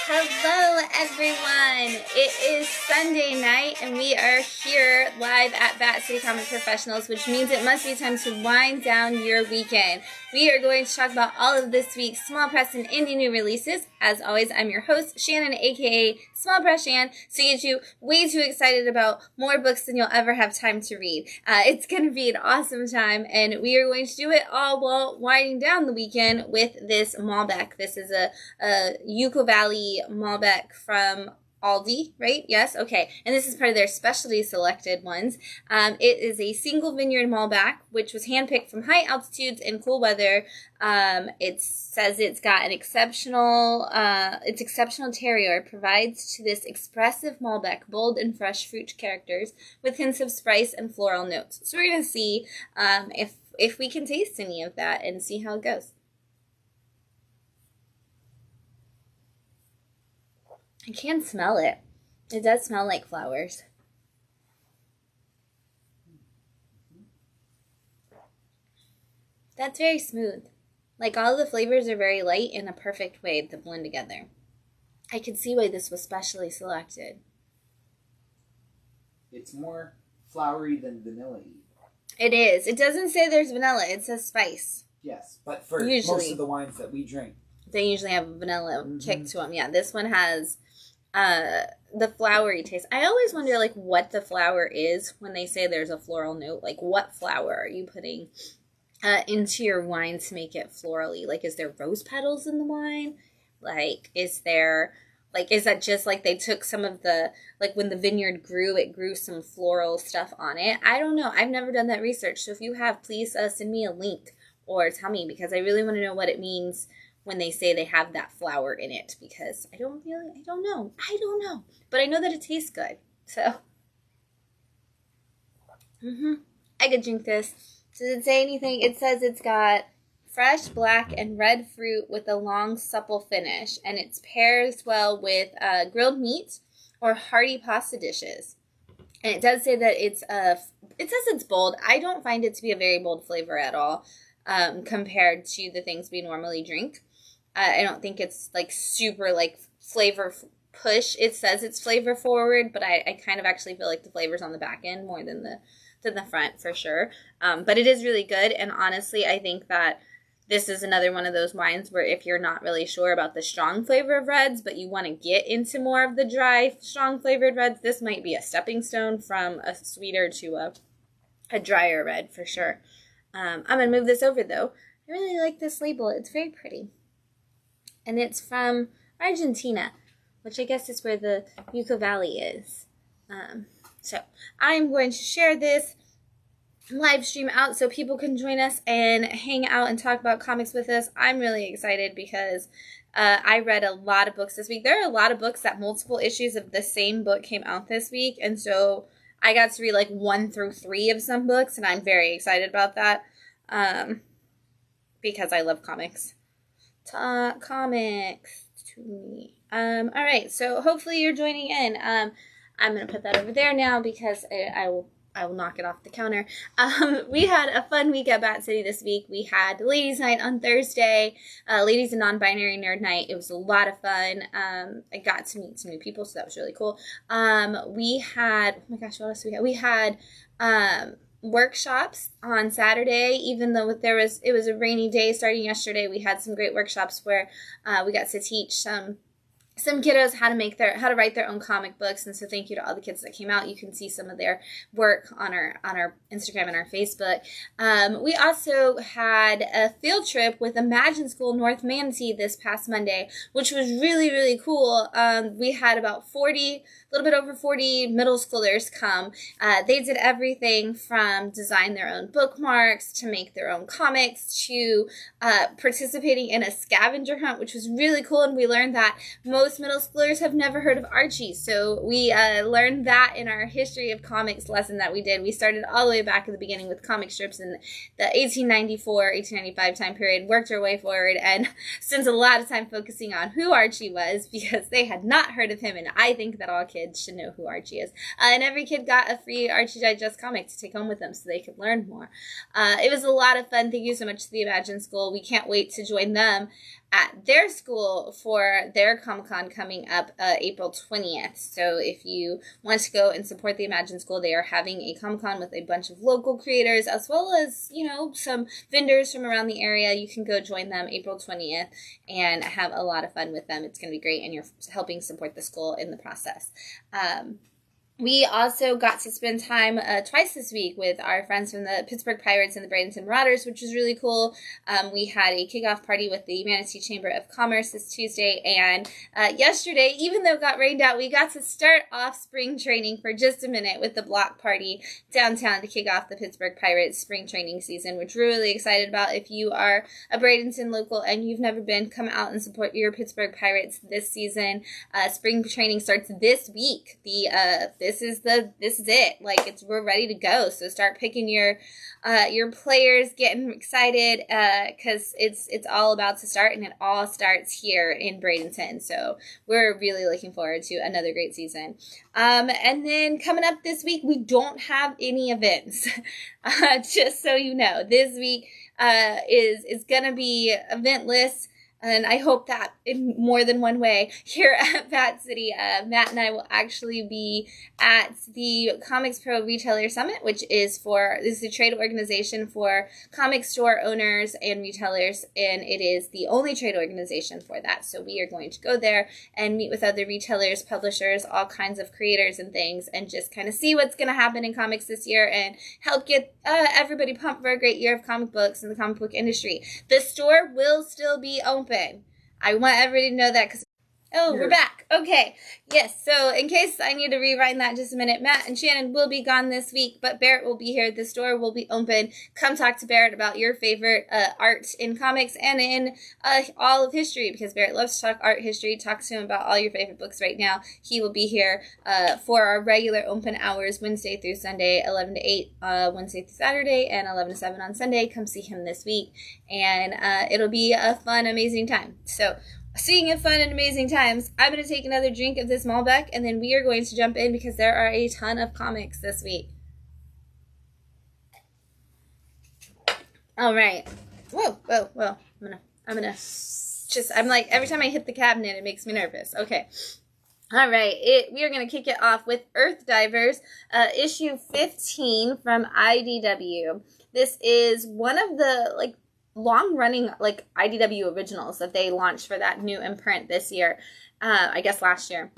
Hello everyone! It is Sunday night and we are here live at Bat City Comic Professionals, which means it must be time to wind down your weekend. We are going to talk about all of this week's small press and indie new releases. As always, I'm your host, Shannon, aka Small Press Shann, to get you way too excited about more books than you'll ever have time to read. It's going to be an awesome time, and we are going to do it all while winding down the weekend with this Malbec. This is a Yucca Valley Malbec from Aldi, right? Yes? Okay. And this is part of their specialty selected ones. It is a single vineyard Malbec, which was handpicked from high altitudes and cool weather. It says it's got an exceptional terroir. It provides to this expressive Malbec bold and fresh fruit characters with hints of spice and floral notes. So we're going to see if we can taste any of that and see how it goes. I can smell it. It does smell like flowers. That's very smooth. Like, all the flavors are very light in a perfect way to blend together. I can see why this was specially selected. It's more flowery than vanilla-y. It is. It doesn't say there's vanilla. It says spice. Yes, but for Usually, most of the wines that we drink, they usually have a vanilla kick to them. Yeah, this one has the flowery taste. I always wonder, like, what the flower is when they say there's a floral note. Like, what flower are you putting into your wine to make it florally? Like, is there rose petals in the wine? Like, is that just like they took some of the, like, when the vineyard grew, it grew some floral stuff on it? I don't know. I've never done that research. So if you have, please send me a link or tell me, because I really want to know what it means when they say they have that flower in it, because I don't know. But I know that it tastes good. So, I could drink this. Does it say anything? It says it's got fresh black and red fruit with a long, supple finish, and it pairs well with grilled meat or hearty pasta dishes. And it does say that it says it's bold. I don't find it to be a very bold flavor at all compared to the things we normally drink. I don't think it's, like, super, like, flavor push. It says it's flavor forward, but I kind of actually feel like the flavor's on the back end more than the front, for sure. But it is really good, and honestly, I think that this is another one of those wines where if you're not really sure about the strong flavor of reds, but you want to get into more of the dry, strong flavored reds, this might be a stepping stone from a sweeter to a drier red, for sure. I'm going to move this over, though. I really like this label. It's very pretty. And it's from Argentina, which I guess is where the Yucca Valley is. So I'm going to share this live stream out so people can join us and hang out and talk about comics with us. I'm really excited because I read a lot of books this week. There are a lot of books that multiple issues of the same book came out this week. And so I got to read like 1 through 3 of some books, and I'm very excited about that because I love comics. Talk comics to me. All right, so hopefully you're joining in. I'm gonna put that over there now because I will knock it off the counter. We had a fun week at Bat City this week. We had Ladies Night on Thursday, Ladies and Non-Binary Nerd Night. It was a lot of fun. I got to meet some new people, so that was really cool. We had, oh my gosh, what else we had? We had workshops on Saturday, even though it was a rainy day starting yesterday. We had some great workshops where we got to teach some kiddos how to write their own comic books, and so thank you to all the kids that came out. You can see some of their work on our Instagram and our Facebook. We also had a field trip with Imagine School North Manatee this past Monday, which was really, really cool. We had about a little bit over 40 middle schoolers come. They did everything from design their own bookmarks to make their own comics to participating in a scavenger hunt, which was really cool. And we learned that most middle schoolers have never heard of Archie. So we learned that in our history of comics lesson that we did. We started all the way back at the beginning with comic strips in the 1895 time period, worked our way forward, and spent a lot of time focusing on who Archie was because they had not heard of him, and I think that all kids should know who Archie is. And every kid got a free Archie Digest comic to take home with them so they could learn more. It was a lot of fun. Thank you so much to the Imagine School. We can't wait to join them at their school for their Comic-Con coming up April 20th. So if you want to go and support the Imagine School, they are having a Comic-Con with a bunch of local creators as well as, some vendors from around the area. You can go join them April 20th and have a lot of fun with them. It's going to be great, and you're helping support the school in the process. We also got to spend time twice this week with our friends from the Pittsburgh Pirates and the Bradenton Marauders, which was really cool. We had a kickoff party with the Manatee Chamber of Commerce this Tuesday, and yesterday, even though it got rained out, we got to start off spring training for just a minute with the block party downtown to kick off the Pittsburgh Pirates spring training season, which we're really excited about. If you are a Bradenton local and you've never been, come out and support your Pittsburgh Pirates this season. Spring training starts this week. This is it. Like, we're ready to go. So start picking your players, getting excited, because it's all about to start, and it all starts here in Bradenton. So we're really looking forward to another great season. And then coming up this week, we don't have any events. Just so you know, this week is gonna be eventless. And I hope that in more than one way here at Bat City. Matt and I will actually be at the Comics Pro Retailer Summit, which is a trade organization for comic store owners and retailers, and it is the only trade organization for that. So we are going to go there and meet with other retailers, publishers, all kinds of creators and things, and just kind of see what's going to happen in comics this year and help get everybody pumped for a great year of comic books in the comic book industry. The store will still be open. I want everybody to know that because... Oh, we're back. Okay. Yes. So in case I need to rewind that just a minute, Matt and Shannon will be gone this week, but Barrett will be here. The store will be open. Come talk to Barrett about your favorite art in comics and in all of history, because Barrett loves to talk art history. Talk to him about all your favorite books right now. He will be here for our regular open hours, Wednesday through Sunday, 11 to 8 Wednesday through Saturday, and 11 to 7 on Sunday. Come see him this week, and it'll be a fun, amazing time. So seeing in fun and amazing times, I'm going to take another drink of this Malbec, and then we are going to jump in because there are a ton of comics this week. All right. Whoa. I'm like, every time I hit the cabinet, it makes me nervous. Okay. All right. We are going to kick it off with Earth Divers, issue 15 from IDW. This is one of the, long-running IDW originals that they launched for that new imprint this year, I guess last year.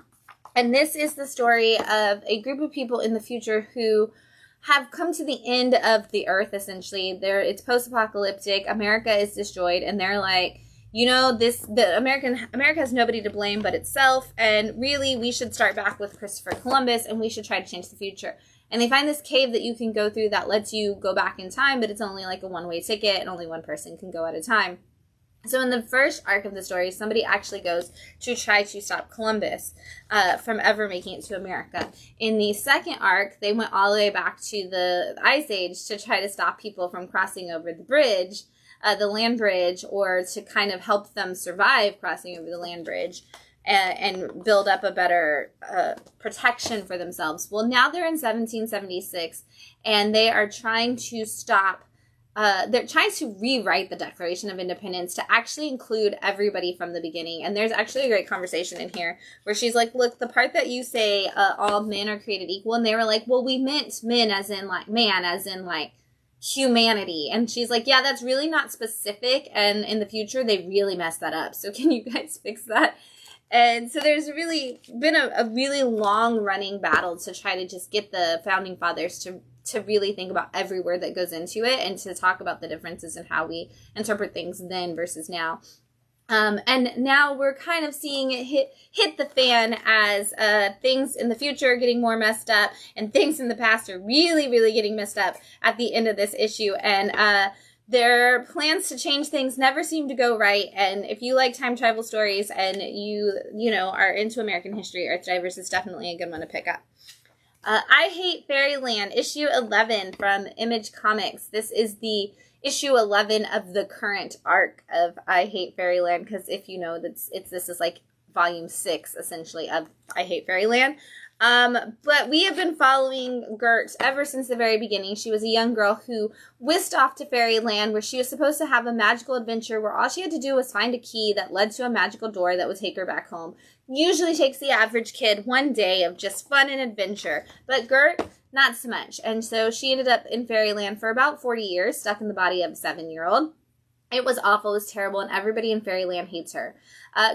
And this is the story of a group of people in the future who have come to the end of the Earth, essentially. It's post-apocalyptic, America is destroyed, and they're like, America has nobody to blame but itself, and really we should start back with Christopher Columbus, and we should try to change the future. And they find this cave that you can go through that lets you go back in time, but it's only like a one-way ticket, and only one person can go at a time. So in the first arc of the story, somebody actually goes to try to stop Columbus from ever making it to America. In the second arc, they went all the way back to the Ice Age to try to stop people from crossing over the bridge, the land bridge, or to kind of help them survive crossing over the land bridge. And build up a better protection for themselves. Well, now they're in 1776, and they are trying to they're trying to rewrite the Declaration of Independence to actually include everybody from the beginning. And there's actually a great conversation in here where she's like, look, the part that you say all men are created equal, and they were like, well, we meant men as in man, as in humanity. And she's like, yeah, that's really not specific, and in the future they really messed that up. So can you guys fix that? And so there's really been a really long-running battle to try to just get the Founding Fathers to really think about every word that goes into it, and to talk about the differences in how we interpret things then versus now. And now we're kind of seeing it hit the fan as things in the future are getting more messed up, and things in the past are really, really getting messed up at the end of this issue. And their plans to change things never seem to go right, and if you like time travel stories and you are into American history, Earth Divers is definitely a good one to pick up. I Hate Fairyland, issue 11 from Image Comics. This is the issue 11 of the current arc of I Hate Fairyland, because if you know, this is like volume 6, essentially, of I Hate Fairyland. But we have been following Gert ever since the very beginning. She was a young girl who whisked off to fairyland where she was supposed to have a magical adventure where all she had to do was find a key that led to a magical door that would take her back home. Usually takes the average kid one day of just fun and adventure. But Gert, not so much. And so she ended up in fairyland for about 40 years, stuck in the body of a 7-year-old. It was awful, it was terrible, and everybody in Fairyland hates her.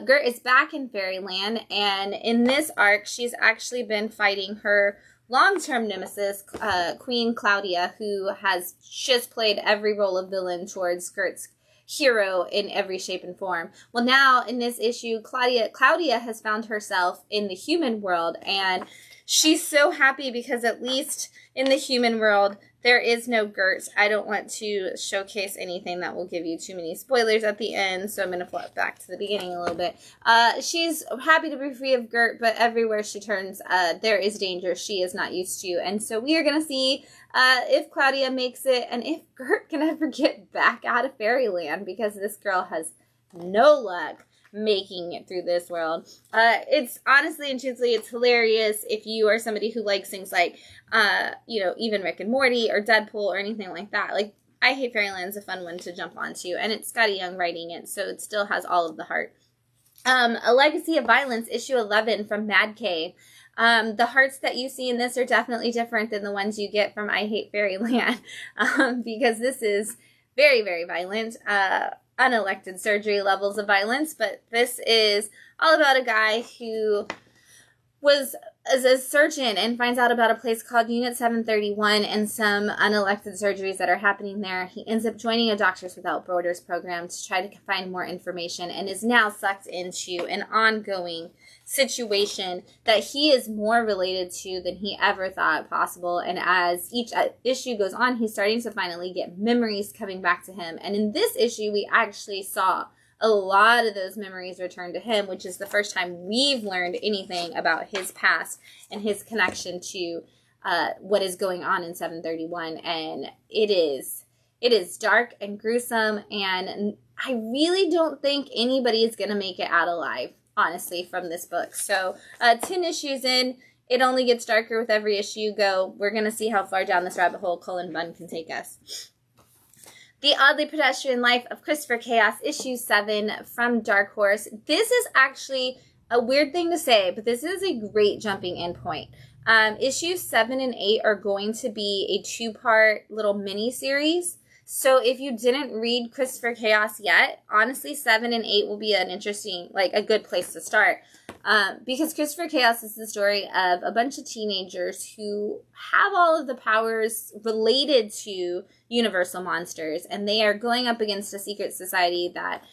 Gert is back in Fairyland, and in this arc, she's actually been fighting her long-term nemesis, Queen Claudia, who has just played every role of villain towards Gert's hero in every shape and form. Well, now, in this issue, Claudia has found herself in the human world, and she's so happy because at least in the human world, there is no Gert. I don't want to showcase anything that will give you too many spoilers at the end, so I'm going to flip back to the beginning a little bit. She's happy to be free of Gert, but everywhere she turns, there is danger she is not used to. And so we are going to see if Claudia makes it, and if Gert can ever get back out of Fairyland, because this girl has no luck making it through this world. It's honestly and truthfully, it's hilarious if you are somebody who likes things like, even Rick and Morty or Deadpool or anything like that. Like, I Hate Fairyland's a fun one to jump onto, and it's Scotty Young writing it, so it still has all of the heart. A Legacy of Violence, issue 11 from Mad Cave. The hearts that you see in this are definitely different than the ones you get from I Hate Fairyland, because this is very, very violent. Unelected surgery levels of violence, but this is all about a guy who was a surgeon and finds out about a place called Unit 731 and some unelected surgeries that are happening there. He ends up joining a Doctors Without Borders program to try to find more information, and is now sucked into an ongoing situation that he is more related to than he ever thought possible. And as each issue goes on, he's starting to finally get memories coming back to him. And in this issue, we actually saw a lot of those memories return to him, which is the first time we've learned anything about his past and his connection to what is going on in 731. And it is dark and gruesome, and I really don't think anybody is going to make it out alive, honestly, from this book. So 10 issues in, it only gets darker with every issue you go. We're going to see how far down this rabbit hole Cullen Bunn can take us. The Oddly Pedestrian Life of Christopher Chaos, issue 7 from Dark Horse. This is actually a weird thing to say, but this is a great jumping in point. Issues 7 and 8 are going to be a 2-part little mini-series. So if you didn't read Christopher Chaos yet, honestly, 7 and 8 will be an interesting, a good place to start. Because Christopher Chaos is the story of a bunch of teenagers who have all of the powers related to universal monsters, and they are going up against a secret society that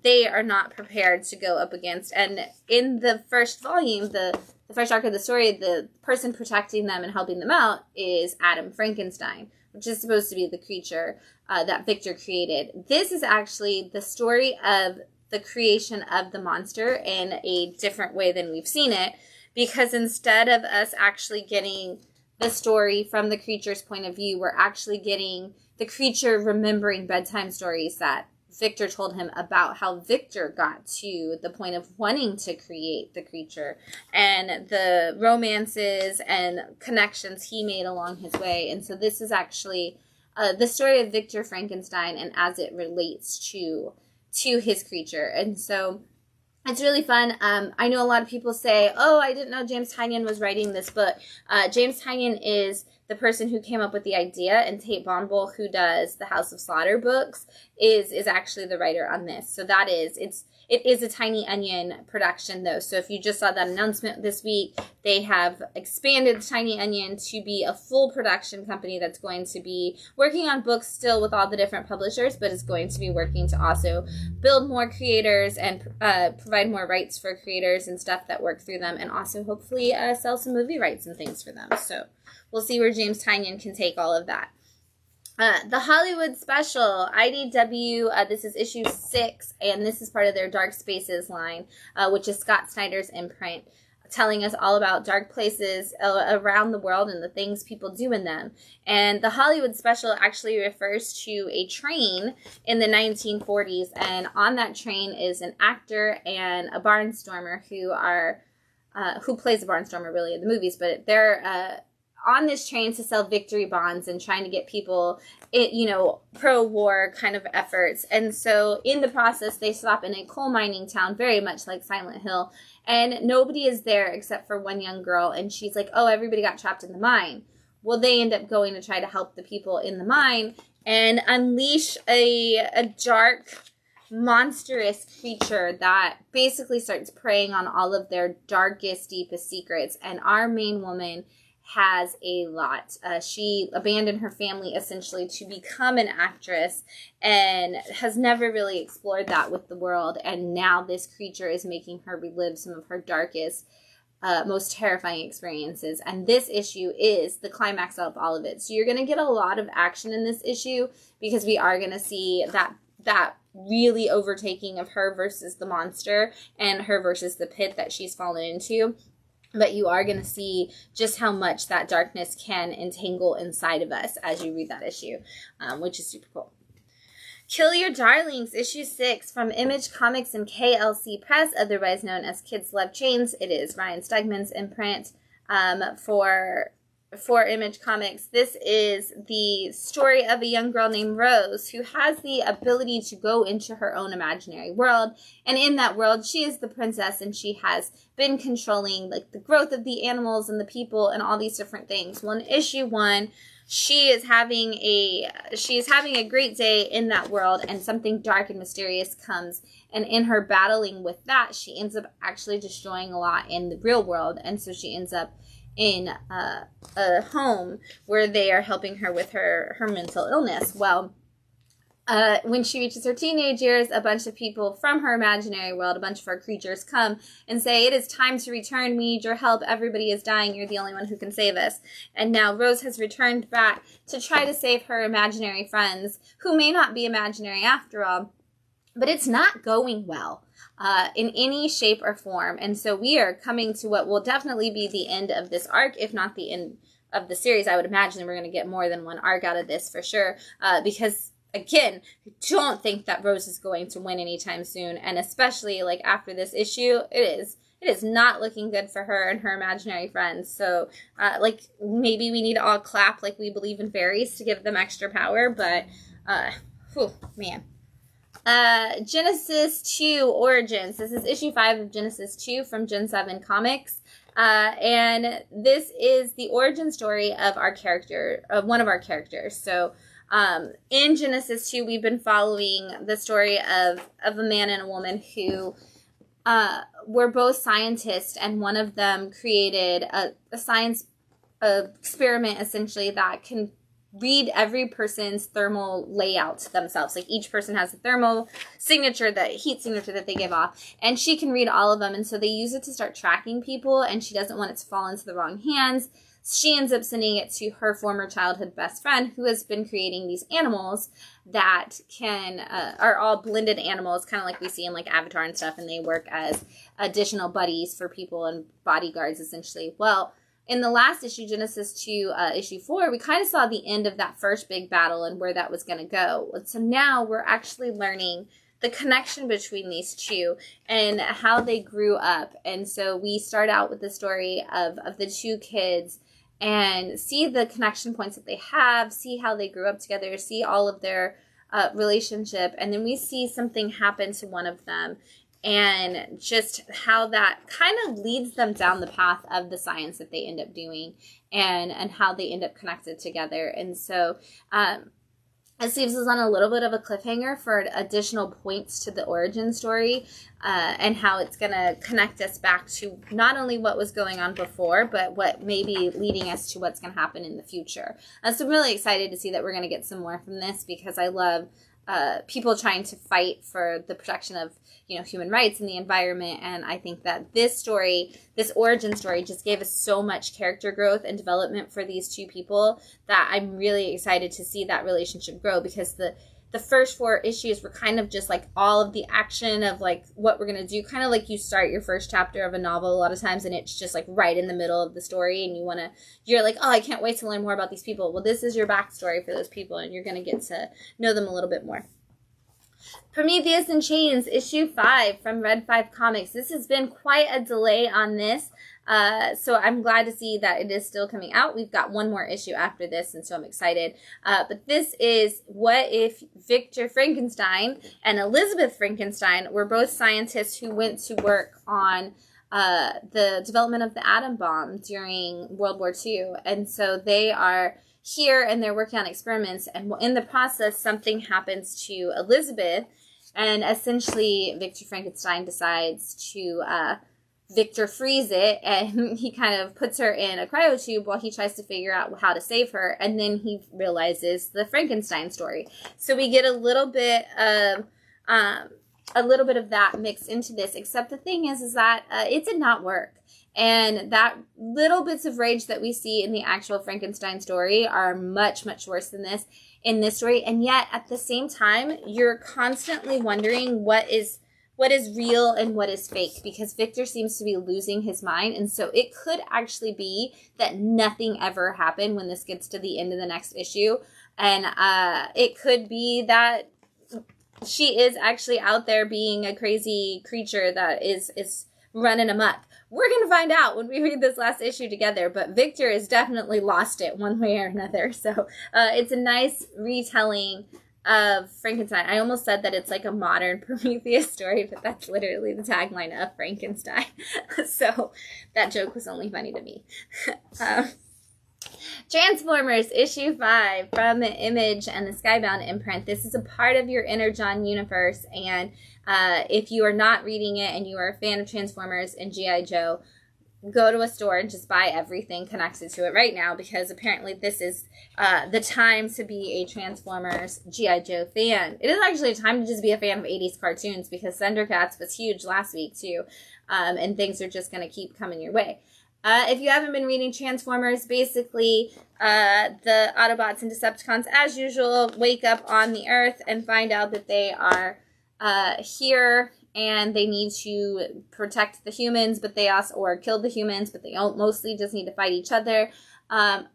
they are not prepared to go up against. And in the first volume, the first arc of the story, the person protecting them and helping them out is Adam Frankenstein, which is supposed to be the creature that Victor created. This is actually the story of the creation of the monster in a different way than we've seen it, because instead of us actually getting the story from the creature's point of view, we're actually getting the creature remembering bedtime stories that Victor told him about how Victor got to the point of wanting to create the creature, and the romances and connections he made along his way. And so this is actually the story of Victor Frankenstein and as it relates to his creature. And so it's really fun. I know a lot of people say, oh, I didn't know James Tynion was writing this book. James Tynion is the person who came up with the idea, and Tate Bonball, who does the House of Slaughter books, is actually the writer on this. So it is a Tiny Onion production, though. So if you just saw that announcement this week, they have expanded Tiny Onion to be a full production company that's going to be working on books still with all the different publishers, but is going to be working to also build more creators and provide more rights for creators and stuff that work through them, and also hopefully sell some movie rights and things for them. So we'll see where James Tynion can take all of that. The Hollywood Special, IDW, this is issue 6, and this is part of their Dark Spaces line, which is Scott Snyder's imprint, telling us all about dark places around the world and the things people do in them. And the Hollywood Special actually refers to a train in the 1940s, and on that train is an actor and a barnstormer who are who plays a barnstormer really in the movies, but they're on this train to sell victory bonds and trying to get people, pro-war kind of efforts. And so in the process, they stop in a coal mining town, very much like Silent Hill, and nobody is there except for one young girl, and she's like, oh, everybody got trapped in the mine. Well, they end up going to try to help the people in the mine and unleash a dark, monstrous creature that basically starts preying on all of their darkest, deepest secrets. And our main woman has a lot. She abandoned her family essentially to become an actress and has never really explored that with the world. And now this creature is making her relive some of her darkest, most terrifying experiences. And this issue is the climax of all of it. So you're going to get a lot of action in this issue because we are going to see that really overtaking of her versus the monster and her versus the pit that she's fallen into. But you are going to see just how much that darkness can entangle inside of us as you read that issue, which is super cool. Kill Your Darlings, issue 6 from Image Comics and KLC Press, otherwise known as Kids Love Chains. It is Ryan Stegman's imprint for Image Comics. This is the story of a young girl named Rose who has the ability to go into her own imaginary world. And in that world, she is the princess and she has been controlling like the growth of the animals and the people and all these different things. Well, in issue 1, she is having a great day in that world, and something dark and mysterious comes. And in her battling with that, she ends up actually destroying a lot in the real world. And so she ends up in a home where they are helping her with her mental illness. Well, when she reaches her teenage years, a bunch of people from her imaginary world, a bunch of her creatures come and say, it is time to return. We need your help. Everybody is dying. You're the only one who can save us. And now Rose has returned back to try to save her imaginary friends, who may not be imaginary after all. But it's not going well in any shape or form. And so we are coming to what will definitely be the end of this arc, if not the end of the series. I would imagine we're going to get more than one arc out of this for sure. Because, again, I don't think that Rose is going to win anytime soon. And especially like after this issue, it is not looking good for her and her imaginary friends. So, maybe we need to all clap like we believe in fairies to give them extra power. But, man. Genesis 2 Origins. This is issue 5 of Genesis 2 from Gen 7 Comics. And this is the origin story of one of our characters. So, in Genesis 2, we've been following the story of a man and a woman who, were both scientists, and one of them created a science experiment essentially that can read every person's thermal layout themselves. Like each person has a thermal signature, that heat signature that they give off, and she can read all of them. And so they use it to start tracking people, and she doesn't want it to fall into the wrong hands. She ends up sending it to her former childhood best friend, who has been creating these animals that are all blended animals, kind of like we see in like Avatar and stuff, and they work as additional buddies for people and bodyguards essentially. Well, in the last issue, Genesis 2, issue 4, we kind of saw the end of that first big battle and where that was going to go. So now we're actually learning the connection between these two and how they grew up. And so we start out with the story of the two kids and see the connection points that they have, see how they grew up together, see all of their relationship. And then we see something happen to one of them, and just how that kind of leads them down the path of the science that they end up doing, and how they end up connected together. And so it leaves us on a little bit of a cliffhanger for additional points to the origin story, and how it's going to connect us back to not only what was going on before, but what may be leading us to what's going to happen in the future. So I'm really excited to see that we're going to get some more from this, because I love people trying to fight for the protection of, human rights and the environment. And I think that this origin story just gave us so much character growth and development for these two people that I'm really excited to see that relationship grow, because the first 4 issues were kind of just like all of the action of like what we're going to do, kind of like you start your first chapter of a novel a lot of times and it's just like right in the middle of the story, and you're like, oh, I can't wait to learn more about these people. Well, this is your backstory for those people, and you're going to get to know them a little bit more. Prometheus in Chains, issue 5 from Red 5 Comics. This has been quite a delay on this, so I'm glad to see that it is still coming out. We've got one more issue after this, and so I'm excited. But this is what if Victor Frankenstein and Elizabeth Frankenstein were both scientists who went to work on the development of the atom bomb during World War II. And so they are here and they're working on experiments, and in the process something happens to Elizabeth, and essentially Victor Frankenstein decides to Victor freeze it, and he kind of puts her in a cryotube while he tries to figure out how to save her, and then he realizes the Frankenstein story. So we get a little bit of that mixed into this, except the thing is that it did not work. And that little bits of rage that we see in the actual Frankenstein story are much, much worse than this in this story. And yet, at the same time, you're constantly wondering what is real and what is fake, because Victor seems to be losing his mind. And so it could actually be that nothing ever happened when this gets to the end of the next issue. And it could be that she is actually out there being a crazy creature that is running amok. We're going to find out when we read this last issue together, but Victor has definitely lost it one way or another. So it's a nice retelling of Frankenstein. I almost said that it's like a modern Prometheus story, but that's literally the tagline of Frankenstein. So that joke was only funny to me. Transformers issue 5 from the Image and the Skybound imprint. This is a part of your Inner John universe, and if you are not reading it and you are a fan of Transformers and G.I. Joe, go to a store and just buy everything connected to it right now, because apparently this is the time to be a Transformers G.I. Joe fan. It is actually a time to just be a fan of 80s cartoons, because Thundercats was huge last week too, and things are just going to keep coming your way. If you haven't been reading Transformers, basically the Autobots and Decepticons, as usual, wake up on the Earth and find out that they are here and they need to protect the humans, but they also, or kill the humans, but they don't, mostly just need to fight each other.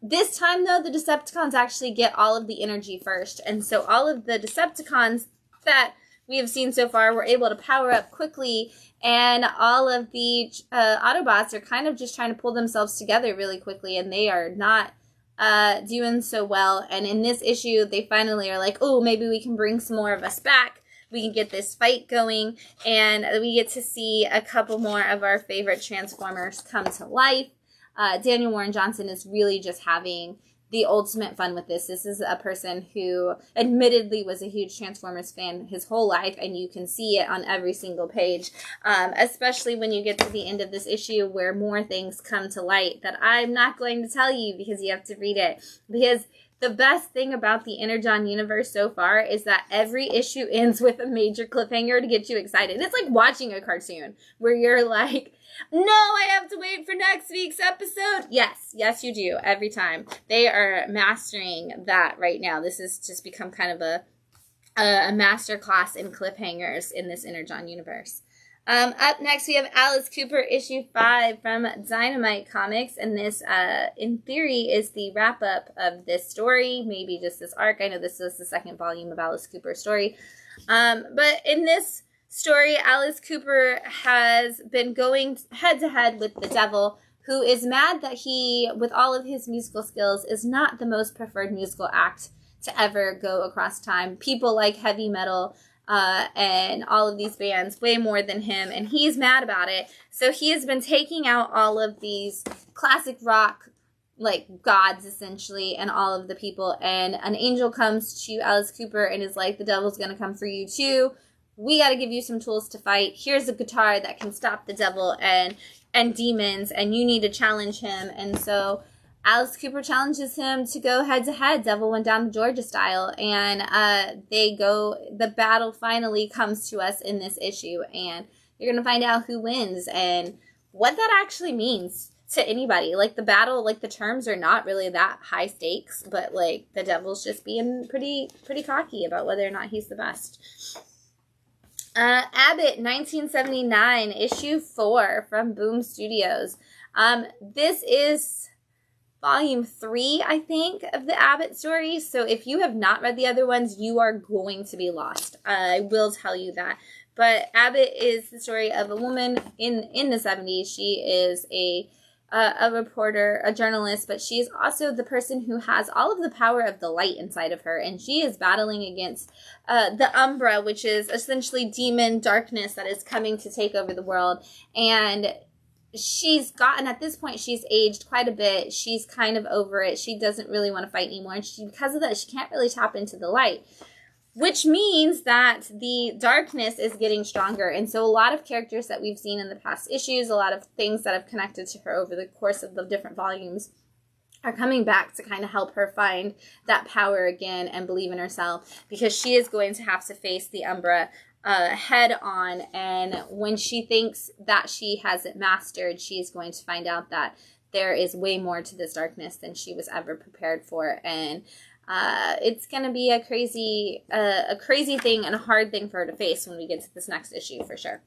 This time, though, the Decepticons actually get all of the energy first, and so all of the Decepticons that we have seen so far were able to power up quickly, and all of the Autobots are kind of just trying to pull themselves together really quickly, and they are not doing so well. And in this issue, they finally are like, oh, maybe we can bring some more of us back. We can get this fight going, and we get to see a couple more of our favorite Transformers come to life. Daniel Warren Johnson is really just having the ultimate fun with this. This is a person who admittedly was a huge Transformers fan his whole life, and you can see it on every single page, especially when you get to the end of this issue where more things come to light that I'm not going to tell you because you have to read it. Because the best thing about the Inner John universe so far is that every issue ends with a major cliffhanger to get you excited. It's like watching a cartoon where you're like, no, I have to wait for next week's episode. Yes, you do, every time. They are mastering that right now. This has just become kind of a master class in cliffhangers in this Inner John universe. Up next, we have Alice Cooper, issue 5 from Dynamite Comics, and this, in theory, is the wrap-up of this story, maybe just this arc. I know this is the second volume of Alice Cooper's story, but in this story, Alice Cooper has been going head-to-head with the devil, who is mad that he, with all of his musical skills, is not the most preferred musical act to ever go across time. People like heavy metal, and all of these bands way more than him, and he's mad about it. So he has been taking out all of these classic rock, like, gods, essentially, and all of the people, and an angel comes to Alice Cooper and is like, the devil's gonna come for you too. We gotta give you some tools to fight. Here's a guitar that can stop the devil and demons, and you need to challenge him. And so Alice Cooper challenges him to go head-to-head. Devil Went Down to Georgia style. And the battle finally comes to us in this issue. And you're going to find out who wins and what that actually means to anybody. Like, the battle, like, the terms are not really that high stakes. But, like, the devil's just being pretty cocky about whether or not he's the best. Abbott, 1979, issue 4 from Boom Studios. This is volume 3, I think, of the Abbott story. So if you have not read the other ones, you are going to be lost. I will tell you that. But Abbott is the story of a woman in the 70s. She is a reporter, a journalist, but she is also the person who has all of the power of the light inside of her, and she is battling against the Umbra, which is essentially demon darkness that is coming to take over the world. And she's gotten, at this point, she's aged quite a bit. She's kind of over it. She doesn't really want to fight anymore, and because of that, she can't really tap into the light. Which means that the darkness is getting stronger. And so a lot of characters that we've seen in the past issues, a lot of things that have connected to her over the course of the different volumes are coming back to kind of help her find that power again and believe in herself, because she is going to have to face the Umbra head on. And when she thinks that she has it mastered, she is going to find out that there is way more to this darkness than she was ever prepared for. And it's going to be a crazy thing and a hard thing for her to face when we get to this next issue for sure.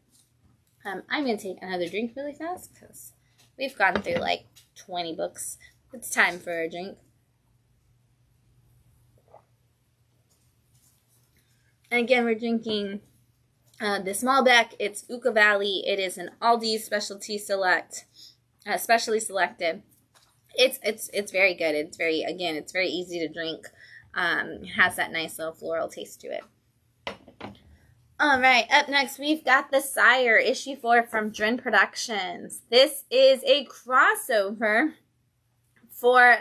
I'm going to take another drink really fast because we've gone through like 20 books. It's time for a drink. And again, we're drinking this Malbec. It's Uka Valley. It is an Aldi specialty select, specially selected. It's very good. It's very easy to drink. It has that nice little floral taste to it. All right, up next we've got The Sire, issue 4 from Drin Productions. This is a crossover for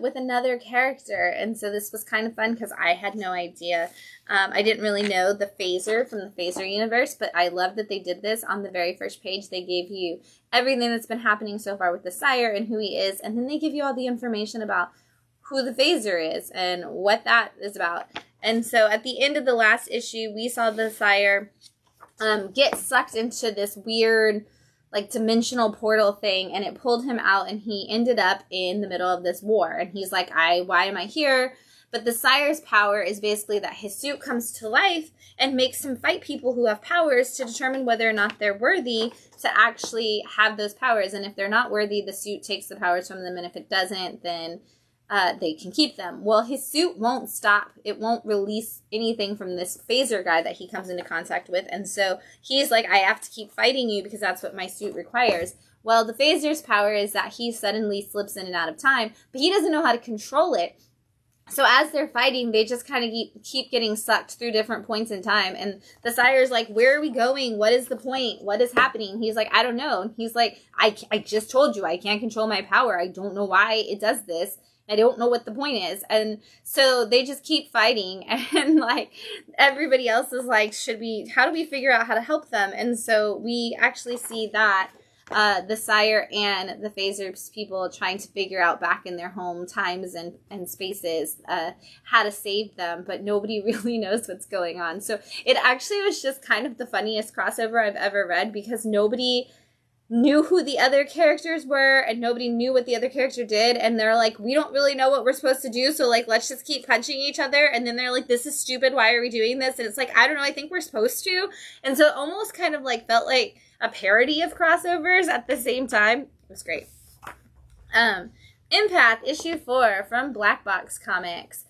with another character, and so this was kind of fun because I had no idea. I didn't really know the Phaser from the Phaser universe, but I love that they did this. On the very first page, they gave you everything that's been happening so far with the Sire and who he is, and then they give you all the information about who the Phaser is and what that is about. And so at the end of the last issue, we saw the Sire get sucked into this weird like dimensional portal thing, and it pulled him out, and he ended up in the middle of this war. And he's like, why am I here? But the Sire's power is basically that his suit comes to life and makes him fight people who have powers to determine whether or not they're worthy to actually have those powers. And if they're not worthy, the suit takes the powers from them, and if it doesn't, then they can keep them. Well, his suit won't stop. It won't release anything from this Phaser guy that he comes into contact with. And so he's like, I have to keep fighting you because that's what my suit requires. Well, the Phaser's power is that he suddenly slips in and out of time, but he doesn't know how to control it. So as they're fighting, they just kind of keep getting sucked through different points in time. And the Sire's like, where are we going? What is the point? What is happening? He's like, I don't know. And he's like, I just told you I can't control my power. I don't know why it does this. I don't know what the point is. And so they just keep fighting, and like everybody else is like, how do we figure out how to help them? And so we actually see that the Sire and the Phaser's people trying to figure out back in their home times and spaces how to save them, but nobody really knows what's going on. So it actually was just kind of the funniest crossover I've ever read, because nobody knew who the other characters were, and nobody knew what the other character did, and they're like, we don't really know what we're supposed to do, so like let's just keep punching each other. And then they're like, this is stupid, why are we doing this? And it's like, I don't know, I think we're supposed to. And so it almost kind of like felt like a parody of crossovers at the same time. It was great. Empath, issue 4 from Black Box Comics.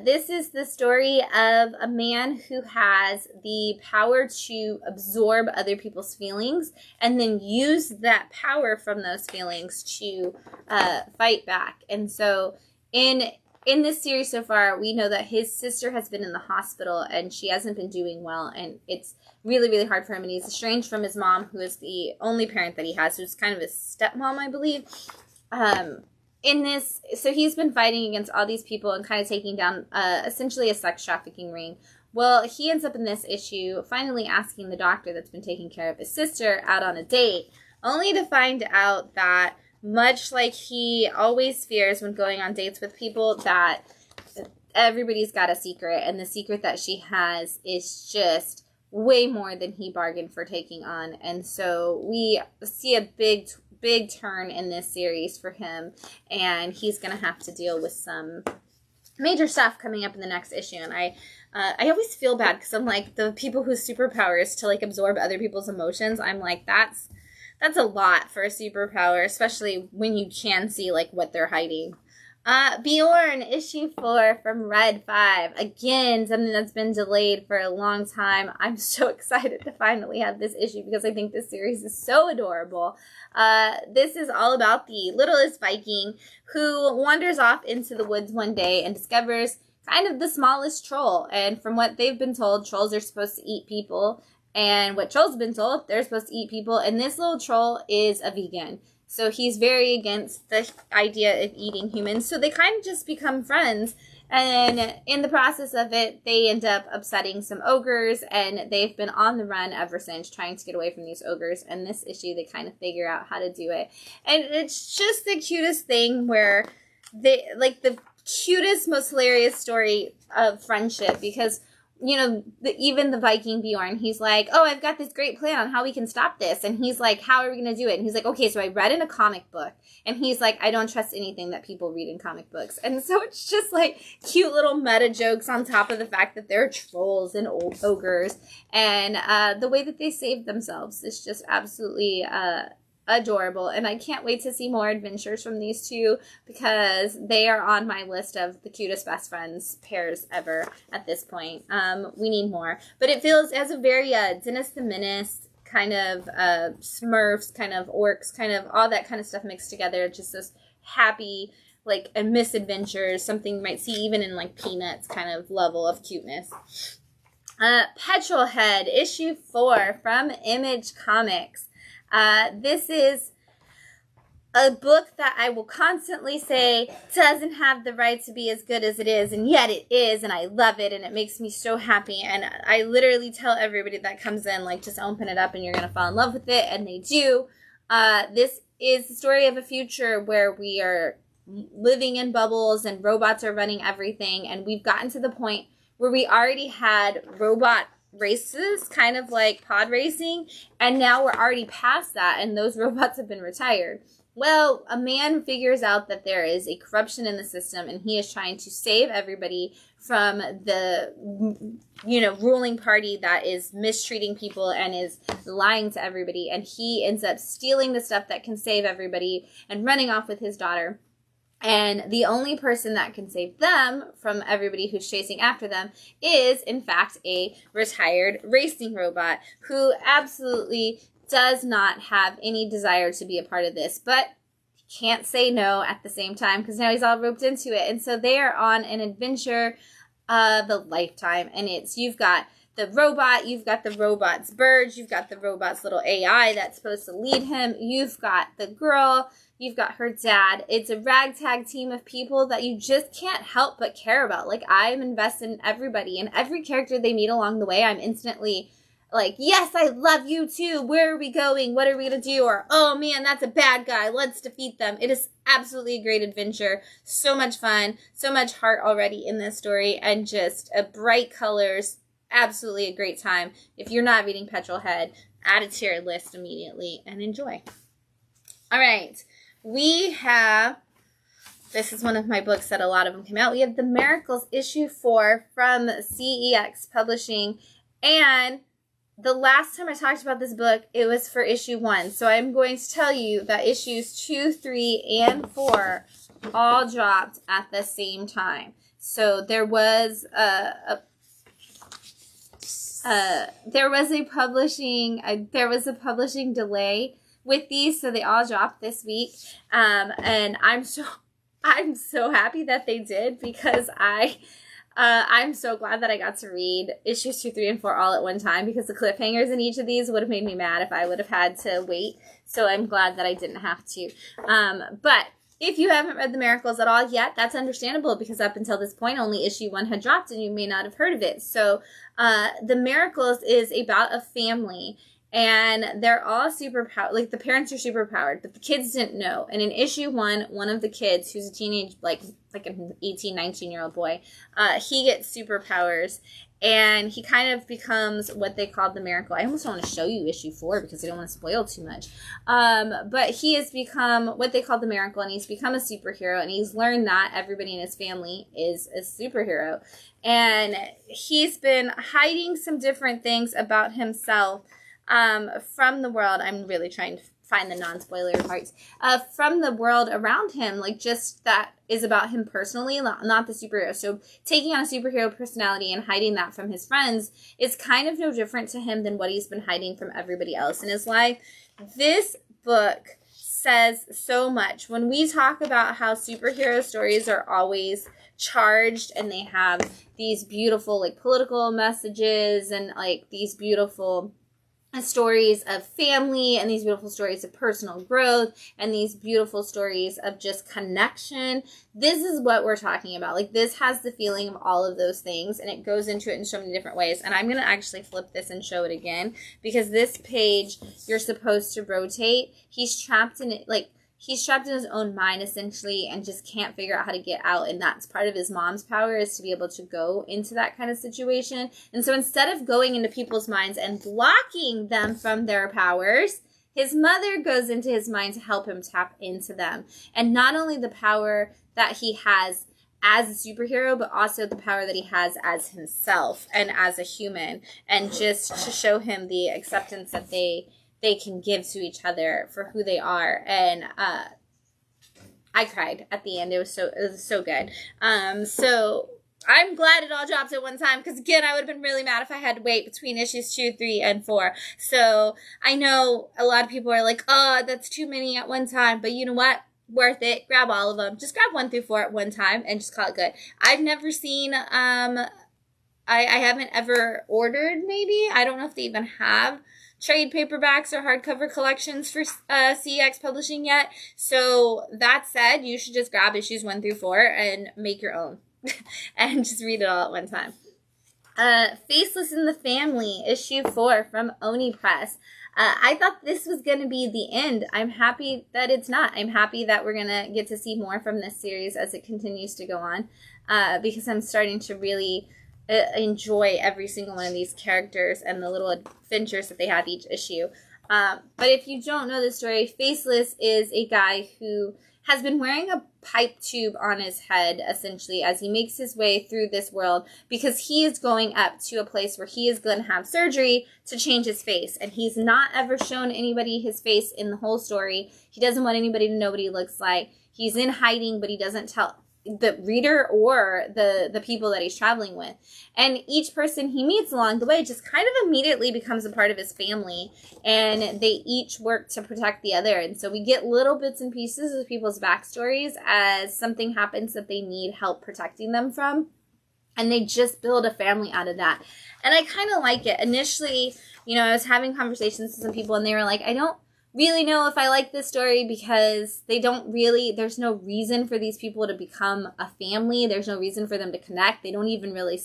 This is the story of a man who has the power to absorb other people's feelings and then use that power from those feelings to fight back. And so in this series so far, we know that his sister has been in the hospital and she hasn't been doing well, and it's really, really hard for him, and he's estranged from his mom, who is the only parent that he has, who's kind of his stepmom, I believe. So he's been fighting against all these people and kind of taking down essentially a sex trafficking ring. Well, he ends up in this issue finally asking the doctor that's been taking care of his sister out on a date, only to find out that, much like he always fears when going on dates with people, that everybody's got a secret, and the secret that she has is just way more than he bargained for taking on. And so we see a big turn in this series for him, and he's gonna have to deal with some major stuff coming up in the next issue. And I always feel bad because I'm like, the people whose superpower is to like absorb other people's emotions, I'm like, that's That's a lot for a superpower, especially when you can see, like, what they're hiding. Bjorn, issue 4 from Red 5. Again, something that's been delayed for a long time. I'm so excited to finally have this issue because I think this series is so adorable. This is all about the littlest Viking who wanders off into the woods one day and discovers kind of the smallest troll. And from what they've been told, trolls are supposed to eat people. And what trolls have been told, they're supposed to eat people. And this little troll is a vegan. So he's very against the idea of eating humans. So they kind of just become friends. And in the process of it, they end up upsetting some ogres. And they've been on the run ever since, trying to get away from these ogres. And this issue, they kind of figure out how to do it. And it's just the cutest thing where they, like, the cutest, most hilarious story of friendship. Because, you know, even the Viking Bjorn, he's like, oh, I've got this great plan on how we can stop this. And he's like, how are we going to do it? And he's like, okay, so I read in a comic book. And he's like, I don't trust anything that people read in comic books. And so it's just like cute little meta jokes on top of the fact that they're trolls and old ogres. And the way that they save themselves is just absolutely adorable, and I can't wait to see more adventures from these two because they are on my list of the cutest best friends pairs ever at this point. We need more, but it feels as a very Dennis the Menace kind of Smurfs, kind of orcs, kind of all that kind of stuff mixed together. Just this happy, like, a misadventures, something you might see even in like Peanuts kind of level of cuteness. Petrolhead issue 4 from Image Comics. This is a book that I will constantly say doesn't have the right to be as good as it is, and yet it is, and I love it, and it makes me so happy, and I literally tell everybody that comes in, like, just open it up and you're going to fall in love with it, and they do. This is the story of a future where we are living in bubbles and robots are running everything, and we've gotten to the point where we already had robot races, kind of like pod racing, and now we're already past that, and those robots have been retired. Well, a man figures out that there is a corruption in the system, and he is trying to save everybody from the, you know, ruling party that is mistreating people and is lying to everybody, and he ends up stealing the stuff that can save everybody and running off with his daughter. And the only person that can save them from everybody who's chasing after them is, in fact, a retired racing robot who absolutely does not have any desire to be a part of this, but can't say no at the same time because now he's all roped into it. And so they are on an adventure of a lifetime. And it's, you've got the robot, you've got the robot's birds, you've got the robot's little AI that's supposed to lead him, you've got the girl, you've got her dad. It's a ragtag team of people that you just can't help but care about. Like, I'm invested in everybody, and every character they meet along the way, I'm instantly like, yes, I love you too. Where are we going? What are we going to do? Or, oh man, that's a bad guy. Let's defeat them. It is absolutely a great adventure. So much fun. So much heart already in this story, and just bright colors. Absolutely a great time. If you're not reading Petrolhead, add it to your list immediately and enjoy. All right. We have, this is one of my books that a lot of them came out. We have The Miracles issue 4 from CEX Publishing. And the last time I talked about this book, it was for issue 1. So I'm going to tell you that issues 2, 3, and 4 all dropped at the same time. So there was a publishing delay with these, so they all dropped this week, and I'm so happy that they did, because I'm so glad that I got to read issues 2, 3, and 4 all at one time, because the cliffhangers in each of these would have made me mad if I would have had to wait. So I'm glad that I didn't have to. But if you haven't read The Miracles at all yet, that's understandable, because up until this point, only issue 1 had dropped, and you may not have heard of it. So The Miracles is about a family, and they're all superpowered. Like, the parents are superpowered, but the kids didn't know. And in issue 1, one of the kids, who's a teenage, like an 18, 19-year-old boy, he gets superpowers, and he kind of becomes what they called the Miracle. I almost don't want to show you issue 4 because I don't want to spoil too much. But he has become what they call the Miracle, and he's become a superhero, and he's learned that everybody in his family is a superhero. And he's been hiding some different things about himself from the world. I'm really trying to find the non-spoiler parts, from the world around him, like just that is about him personally, not the superhero. So taking on a superhero personality and hiding that from his friends is kind of no different to him than what he's been hiding from everybody else in his life. This book says so much. When we talk about how superhero stories are always charged and they have these beautiful like political messages and like these beautiful stories of family and these beautiful stories of personal growth and these beautiful stories of just connection, this is what we're talking about. Like, this has the feeling of all of those things, and it goes into it in so many different ways. And I'm going to actually flip this and show it again, because this page you're supposed to rotate. He's trapped in it, like, he's trapped in his own mind, essentially, and just can't figure out how to get out. And that's part of his mom's power, is to be able to go into that kind of situation. And so instead of going into people's minds and blocking them from their powers, his mother goes into his mind to help him tap into them. And not only the power that he has as a superhero, but also the power that he has as himself and as a human. And just to show him the acceptance that they can give to each other for who they are. And I cried at the end. It was so good. So I'm glad it all dropped at one time, because again, I would have been really mad if I had to wait between issues 2, 3, and 4. So I know a lot of people are like, oh, that's too many at one time, but you know what? Worth it. Grab all of them. Just grab 1 through 4 at one time and just call it good. I've never seen, I haven't ever ordered, maybe. I don't know if they even have trade paperbacks or hardcover collections for CEX Publishing yet. So that said, you should just grab issues 1 through 4 and make your own and just read it all at one time. Faceless in the Family, issue 4 from Oni Press. I thought this was going to be the end. I'm happy that it's not. I'm happy that we're going to get to see more from this series as it continues to go on, because I'm starting to really enjoy every single one of these characters and the little adventures that they have each issue. But if you don't know the story, Faceless is a guy who has been wearing a pipe tube on his head, essentially, as he makes his way through this world, because he is going up to a place where he is going to have surgery to change his face. And he's not ever shown anybody his face in the whole story. He doesn't want anybody to know what he looks like. He's in hiding, but he doesn't tell the reader or the people that he's traveling with. And each person he meets along the way just kind of immediately becomes a part of his family, and they each work to protect the other. And so we get little bits and pieces of people's backstories as something happens that they need help protecting them from, and they just build a family out of that. And I kind of like it. Initially, I was having conversations with some people, and they were like, I don't really know if I like this story, because there's no reason for these people to become a family. There's no reason for them to connect. They don't even really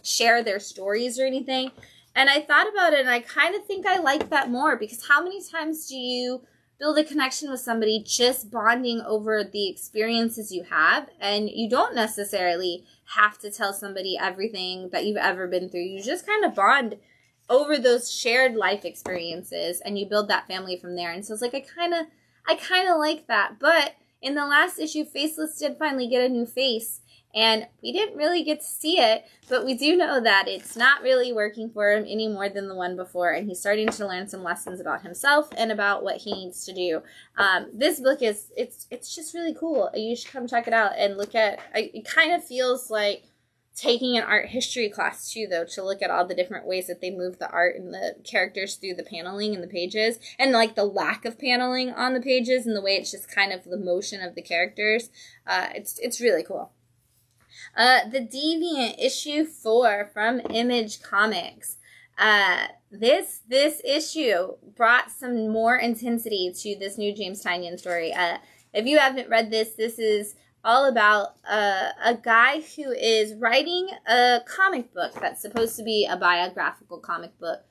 share their stories or anything. And I thought about it, and I kind of think I like that more, because how many times do you build a connection with somebody just bonding over the experiences you have, and you don't necessarily have to tell somebody everything that you've ever been through. You just kind of bond over those shared life experiences, and you build that family from there. And so it's like, I kind of like that. But in the last issue, Faceless did finally get a new face, and we didn't really get to see it, but we do know that it's not really working for him any more than the one before, and he's starting to learn some lessons about himself and about what he needs to do. This book it's just really cool. You should come check it out and look at it. Kind of feels like taking an art history class too, though, to look at all the different ways that they move the art and the characters through the paneling and the pages, and like the lack of paneling on the pages and the way it's just kind of the motion of the characters. It's really cool. The Deviant, issue 4 from Image Comics. This issue brought some more intensity to this new James Tynion story. If you haven't read this is all about a guy who is writing a comic book that's supposed to be a biographical comic book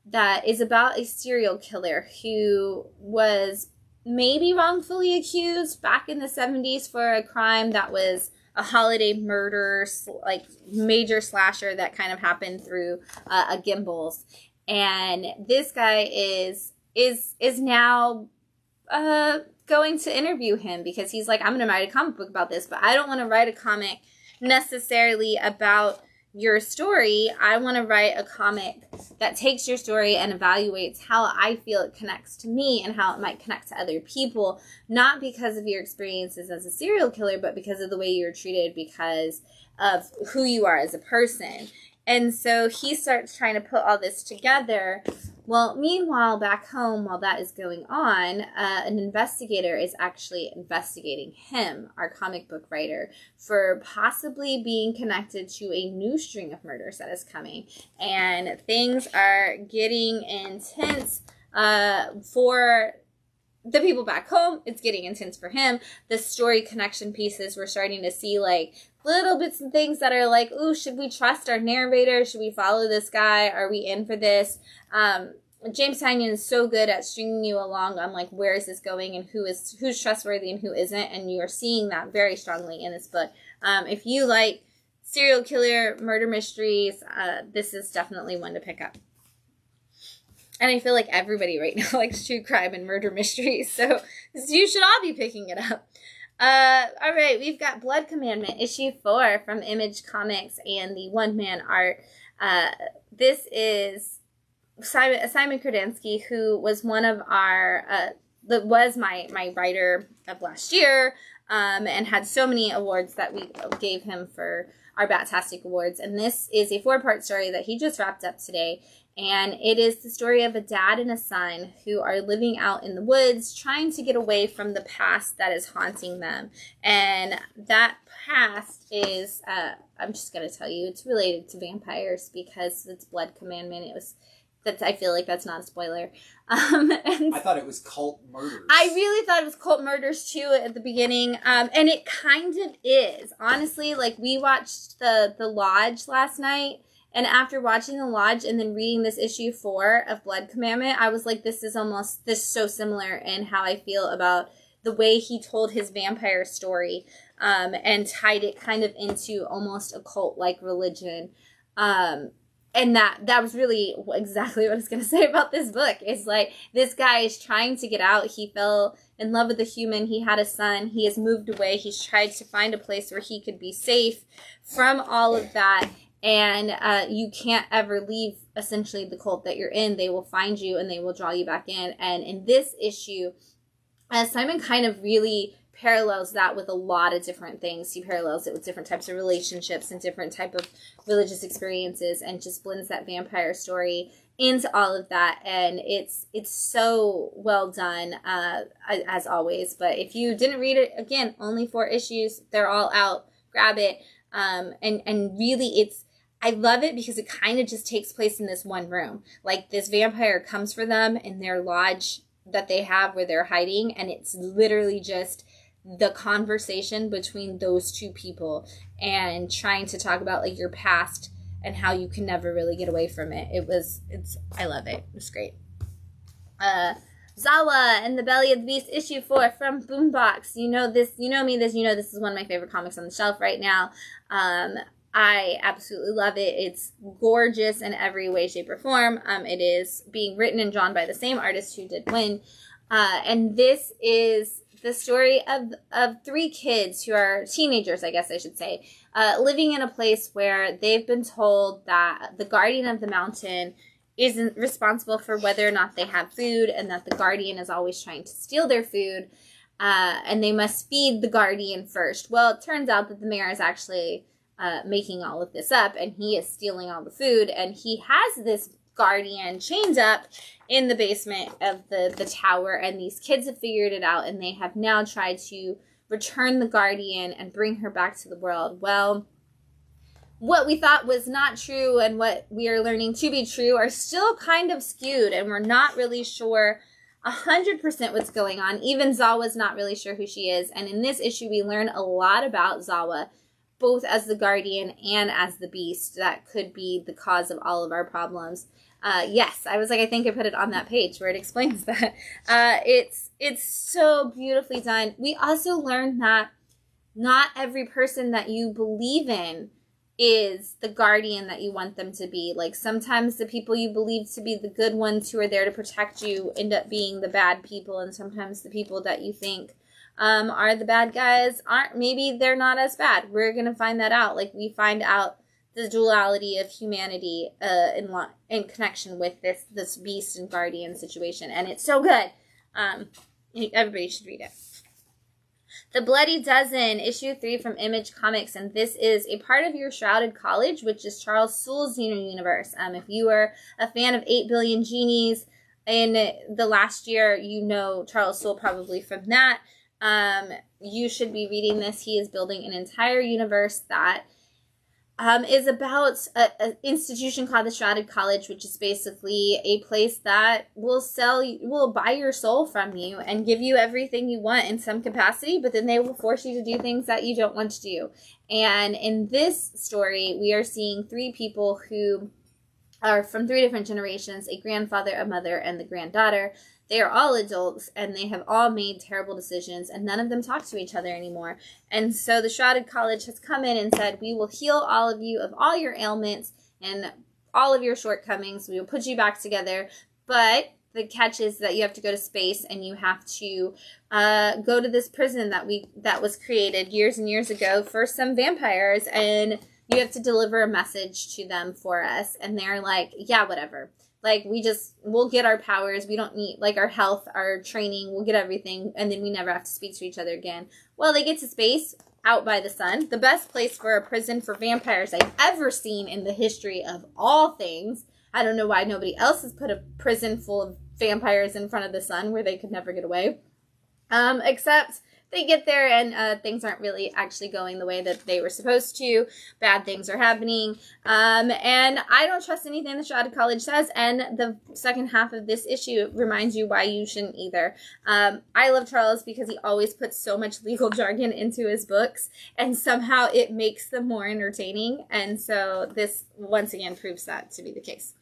that is about a serial killer who was maybe wrongfully accused back in the 70s for a crime that was a holiday murder, like major slasher that kind of happened through a Gimbals. And this guy is now going to interview him, because he's like, I'm going to write a comic book about this, but I don't want to write a comic necessarily about your story, I want to write a comic that takes your story and evaluates how I feel it connects to me and how it might connect to other people, not because of your experiences as a serial killer, but because of the way you're treated, because of who you are as a person. And so he starts trying to put all this together. Well, meanwhile, back home, while that is going on, an investigator is actually investigating him, our comic book writer, for possibly being connected to a new string of murders that is coming. And things are getting intense for the people back home. It's getting intense for him. The story connection pieces, we're starting to see like little bits and things that are like, ooh, should we trust our narrator? Should we follow this guy? Are we in for this? James Tynion is so good at stringing you along on like, where is this going and who's trustworthy and who isn't. And you are seeing that very strongly in this book. If you like serial killer murder mysteries, this is definitely one to pick up. And I feel like everybody right now likes true crime and murder mysteries, so you should all be picking it up. All right, we've got Blood Commandment, issue 4 from Image Comics and the one-man art. This is Simon Krasinski, who was one of our, was my writer of last year, and had so many awards that we gave him for our Batastic Awards. And this is a 4-part story that he just wrapped up today. And it is the story of a dad and a son who are living out in the woods, trying to get away from the past that is haunting them. And that past is, I'm just going to tell you, it's related to vampires because it's Blood Commandment. I feel like that's not a spoiler. And I thought it was cult murders. I really thought it was cult murders too at the beginning. And it kind of is. Honestly, like we watched the Lodge last night. And after watching The Lodge and then reading this issue 4 of Blood Commandment, I was like, this is so similar in how I feel about the way he told his vampire story, and tied it kind of into almost a cult-like religion. And that was really exactly what I was going to say about this book. It's like, this guy is trying to get out. He fell in love with a human. He had a son. He has moved away. He's tried to find a place where he could be safe from all of that. And you can't ever leave, essentially, the cult that you're in. They will find you and they will draw you back in. And in this issue, Simon kind of really parallels that with a lot of different things. He parallels it with different types of relationships and different type of religious experiences, and just blends that vampire story into all of that. And it's so well done, as always. But if you didn't read it, again, only 4 issues. They're all out. Grab it. And really, I love it because it kind of just takes place in this one room. Like, this vampire comes for them in their lodge that they have where they're hiding, and it's literally just the conversation between those two people and trying to talk about like your past and how you can never really get away from it. I love it. It's great. Zawa and the Belly of the Beast, issue 4 from Boombox. You know this is one of my favorite comics on the shelf right now. I absolutely love it. It's gorgeous in every way, shape, or form. It is being written and drawn by the same artist who did Win. And this is the story of 3 kids who are teenagers, I guess I should say, living in a place where they've been told that the guardian of the mountain isn't responsible for whether or not they have food, and that the guardian is always trying to steal their food, and they must feed the guardian first. Well, it turns out that the mayor is actually making all of this up, and he is stealing all the food, and he has this guardian chained up in the basement of the tower, and these kids have figured it out, and they have now tried to return the guardian and bring her back to the world. Well, what we thought was not true and what we are learning to be true are still kind of skewed, and we're not really sure 100% what's going on. Even Zawa's not really sure who she is, and in this issue we learn a lot about Zawa, both as the guardian and as the beast that could be the cause of all of our problems. Yes, I was like, I think I put it on that page where it explains that. It's so beautifully done. We also learned that not every person that you believe in is the guardian that you want them to be. Like, sometimes the people you believe to be the good ones who are there to protect you end up being the bad people, and sometimes the people that you think are the bad guys maybe they're not as bad. We're gonna find that out. Like, we find out the duality of humanity in connection with this beast and guardian situation. And it's so good. Everybody should read it. The Bloody Dozen, issue 3 from Image Comics, and this is a part of your Shrouded College, which is Charles Soule's universe. If you are a fan of 8 Billion Genies in the last year, you know Charles Soule probably from that. You should be reading this. He is building an entire universe that is about an institution called the Shrouded College, which is basically a place that will buy your soul from you and give you everything you want in some capacity, but then they will force you to do things that you don't want to do. And in this story, we are seeing 3 people who are from 3 different generations, a grandfather, a mother, and the granddaughter. They are all adults, and they have all made terrible decisions, and none of them talk to each other anymore. And so the Shrouded College has come in and said, we will heal all of you of all your ailments and all of your shortcomings. We will put you back together. But the catch is that you have to go to space, and you have to go to this prison that was created years and years ago for some vampires, and you have to deliver a message to them for us. And they're like, yeah, whatever. Like, we'll get our powers. We don't need, like, our health, our training. We'll get everything. And then we never have to speak to each other again. Well, they get to space, out by the sun. The best place for a prison for vampires I've ever seen in the history of all things. I don't know why nobody else has put a prison full of vampires in front of the sun where they could never get away. Except they get there and things aren't really actually going the way that they were supposed to. Bad things are happening. And I don't trust anything the Shrouded College says. And the second half of this issue reminds you why you shouldn't either. I love Charles because he always puts so much legal jargon into his books. And somehow it makes them more entertaining. And so this once again proves that to be the case.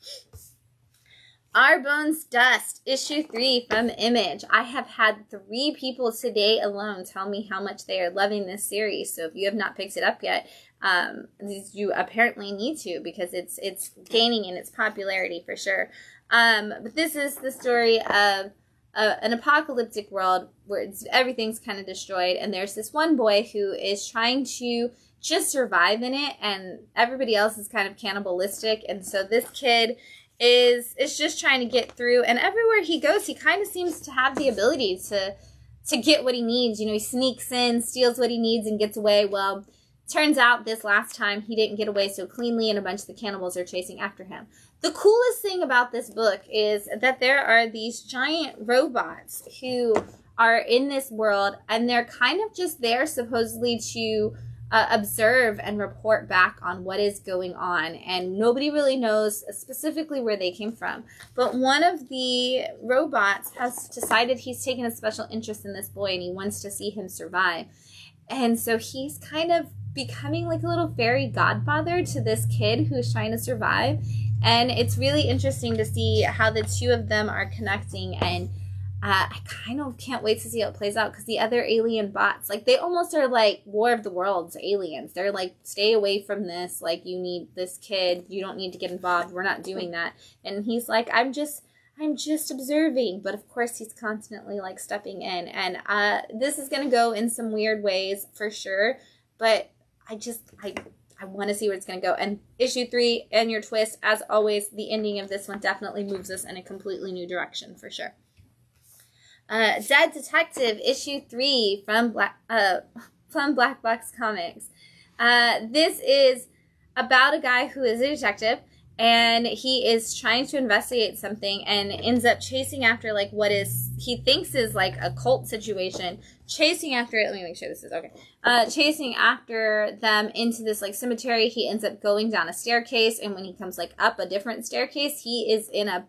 Our Bones Dust, issue 3 from Image. I have had 3 people today alone tell me how much they are loving this series. So if you have not picked it up yet, you apparently need to, because it's gaining in its popularity for sure. But this is the story of an apocalyptic world where everything's kind of destroyed, and there's this one boy who is trying to just survive in it, and everybody else is kind of cannibalistic, and so this kid is just trying to get through, and everywhere he goes, he kind of seems to have the ability to get what he needs. You know, he sneaks in, steals what he needs, and gets away. Well, turns out this last time he didn't get away so cleanly, and a bunch of the cannibals are chasing after him. The coolest thing about this book is that there are these giant robots who are in this world, and they're kind of just there supposedly to observe and report back on what is going on, and nobody really knows specifically where they came from. But one of the robots has decided he's taken a special interest in this boy, and he wants to see him survive. And so he's kind of becoming like a little fairy godfather to this kid who's trying to survive. And it's really interesting to see how the two of them are connecting, and I kind of can't wait to see how it plays out, because the other alien bots, like, they almost are like War of the Worlds aliens. They're like, stay away from this. Like, you need this kid. You don't need to get involved. We're not doing that. And he's like, I'm just observing. But of course, he's constantly like stepping in. And this is going to go in some weird ways for sure. But I want to see where it's going to go. And issue 3 and your twist, as always, the ending of this one definitely moves us in a completely new direction for sure. Dead Detective, issue 3 from Black Box Comics. This is about a guy who is a detective, and he is trying to investigate something and ends up chasing after like what he thinks is like a cult situation. Chasing after it. Let me make sure this is okay. Chasing after them into this like cemetery. He ends up going down a staircase, and when he comes like up a different staircase, he is in a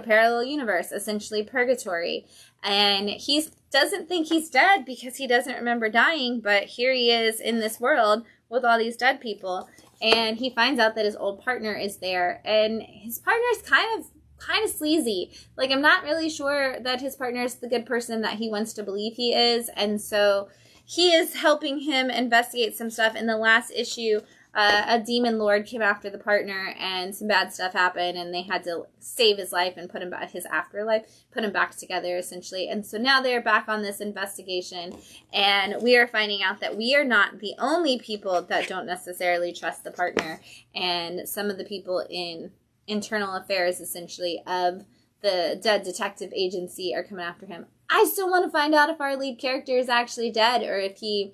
parallel universe, essentially purgatory. And he doesn't think he's dead because he doesn't remember dying, but here he is in this world with all these dead people. And he finds out that his old partner is there, and his partner is kind of sleazy. Like, I'm not really sure that his partner is the good person that he wants to believe he is, and so he is helping him investigate some stuff. In the last issue, a demon lord came after the partner, and some bad stuff happened, and they had to save his life and put him back, his afterlife, put him back together, essentially. And so now they're back on this investigation, and we are finding out that we are not the only people that don't necessarily trust the partner, and some of the people in internal affairs, essentially, of the dead detective agency are coming after him. I still want to find out if our lead character is actually dead, or if he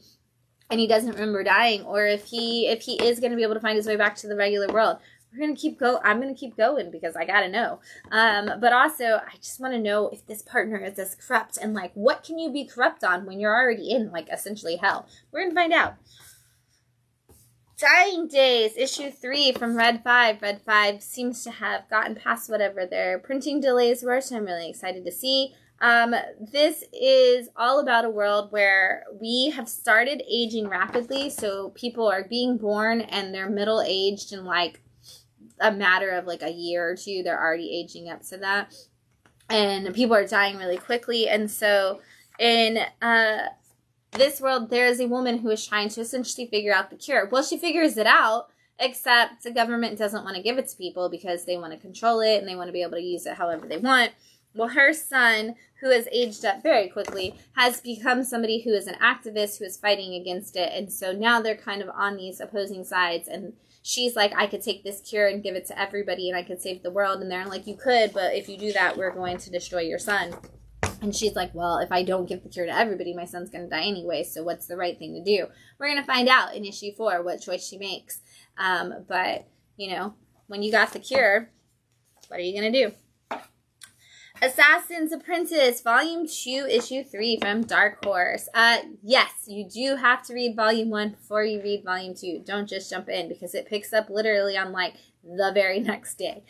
doesn't remember dying, or if he is going to be able to find his way back to the regular world. I'm going to keep going because I got to know. But also, I just want to know if this partner is as corrupt, and like, what can you be corrupt on when you're already in, like, essentially hell? We're going to find out. Dying Days, issue 3 from Red 5. Red 5 seems to have gotten past whatever their printing delays were, so I'm really excited to see. This is all about a world where we have started aging rapidly, so people are being born and they're middle-aged in like a matter of like a year or two. They're already aging up to that, and people are dying really quickly. And so in this world, there is a woman who is trying to essentially figure out the cure. Well, she figures it out, except the government doesn't want to give it to people because they want to control it and they want to be able to use it however they want. Well, her son, who has aged up very quickly, has become somebody who is an activist who is fighting against it. And so now they're kind of on these opposing sides. And she's like, I could take this cure and give it to everybody and I could save the world. And they're like, you could, but if you do that, we're going to destroy your son. And she's like, well, if I don't give the cure to everybody, my son's going to die anyway. So what's the right thing to do? We're going to find out in issue 4 what choice she makes. But, you know, when you got the cure, what are you going to do? Assassin's Apprentice, Volume 2, Issue 3 from Dark Horse. Yes, you do have to read Volume 1 before you read Volume 2. Don't just jump in because it picks up literally on, like, the very next day.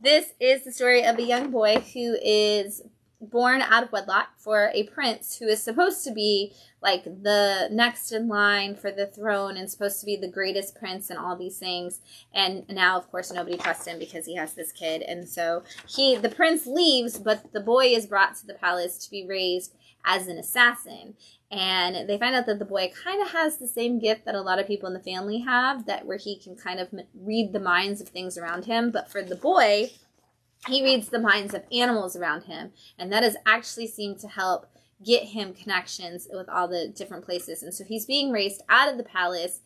This is the story of a young boy who is born out of wedlock for a prince who is supposed to be like the next in line for the throne and supposed to be the greatest prince and all these things. And now, of course, nobody trusts him because he has this kid. And so the prince leaves, but the boy is brought to the palace to be raised as an assassin. And they find out that the boy kind of has the same gift that a lot of people in the family have, that where he can kind of read the minds of things around him. But for the boy, he reads the minds of animals around him, and that has actually seemed to help get him connections with all the different places. And so he's being raised out of the palace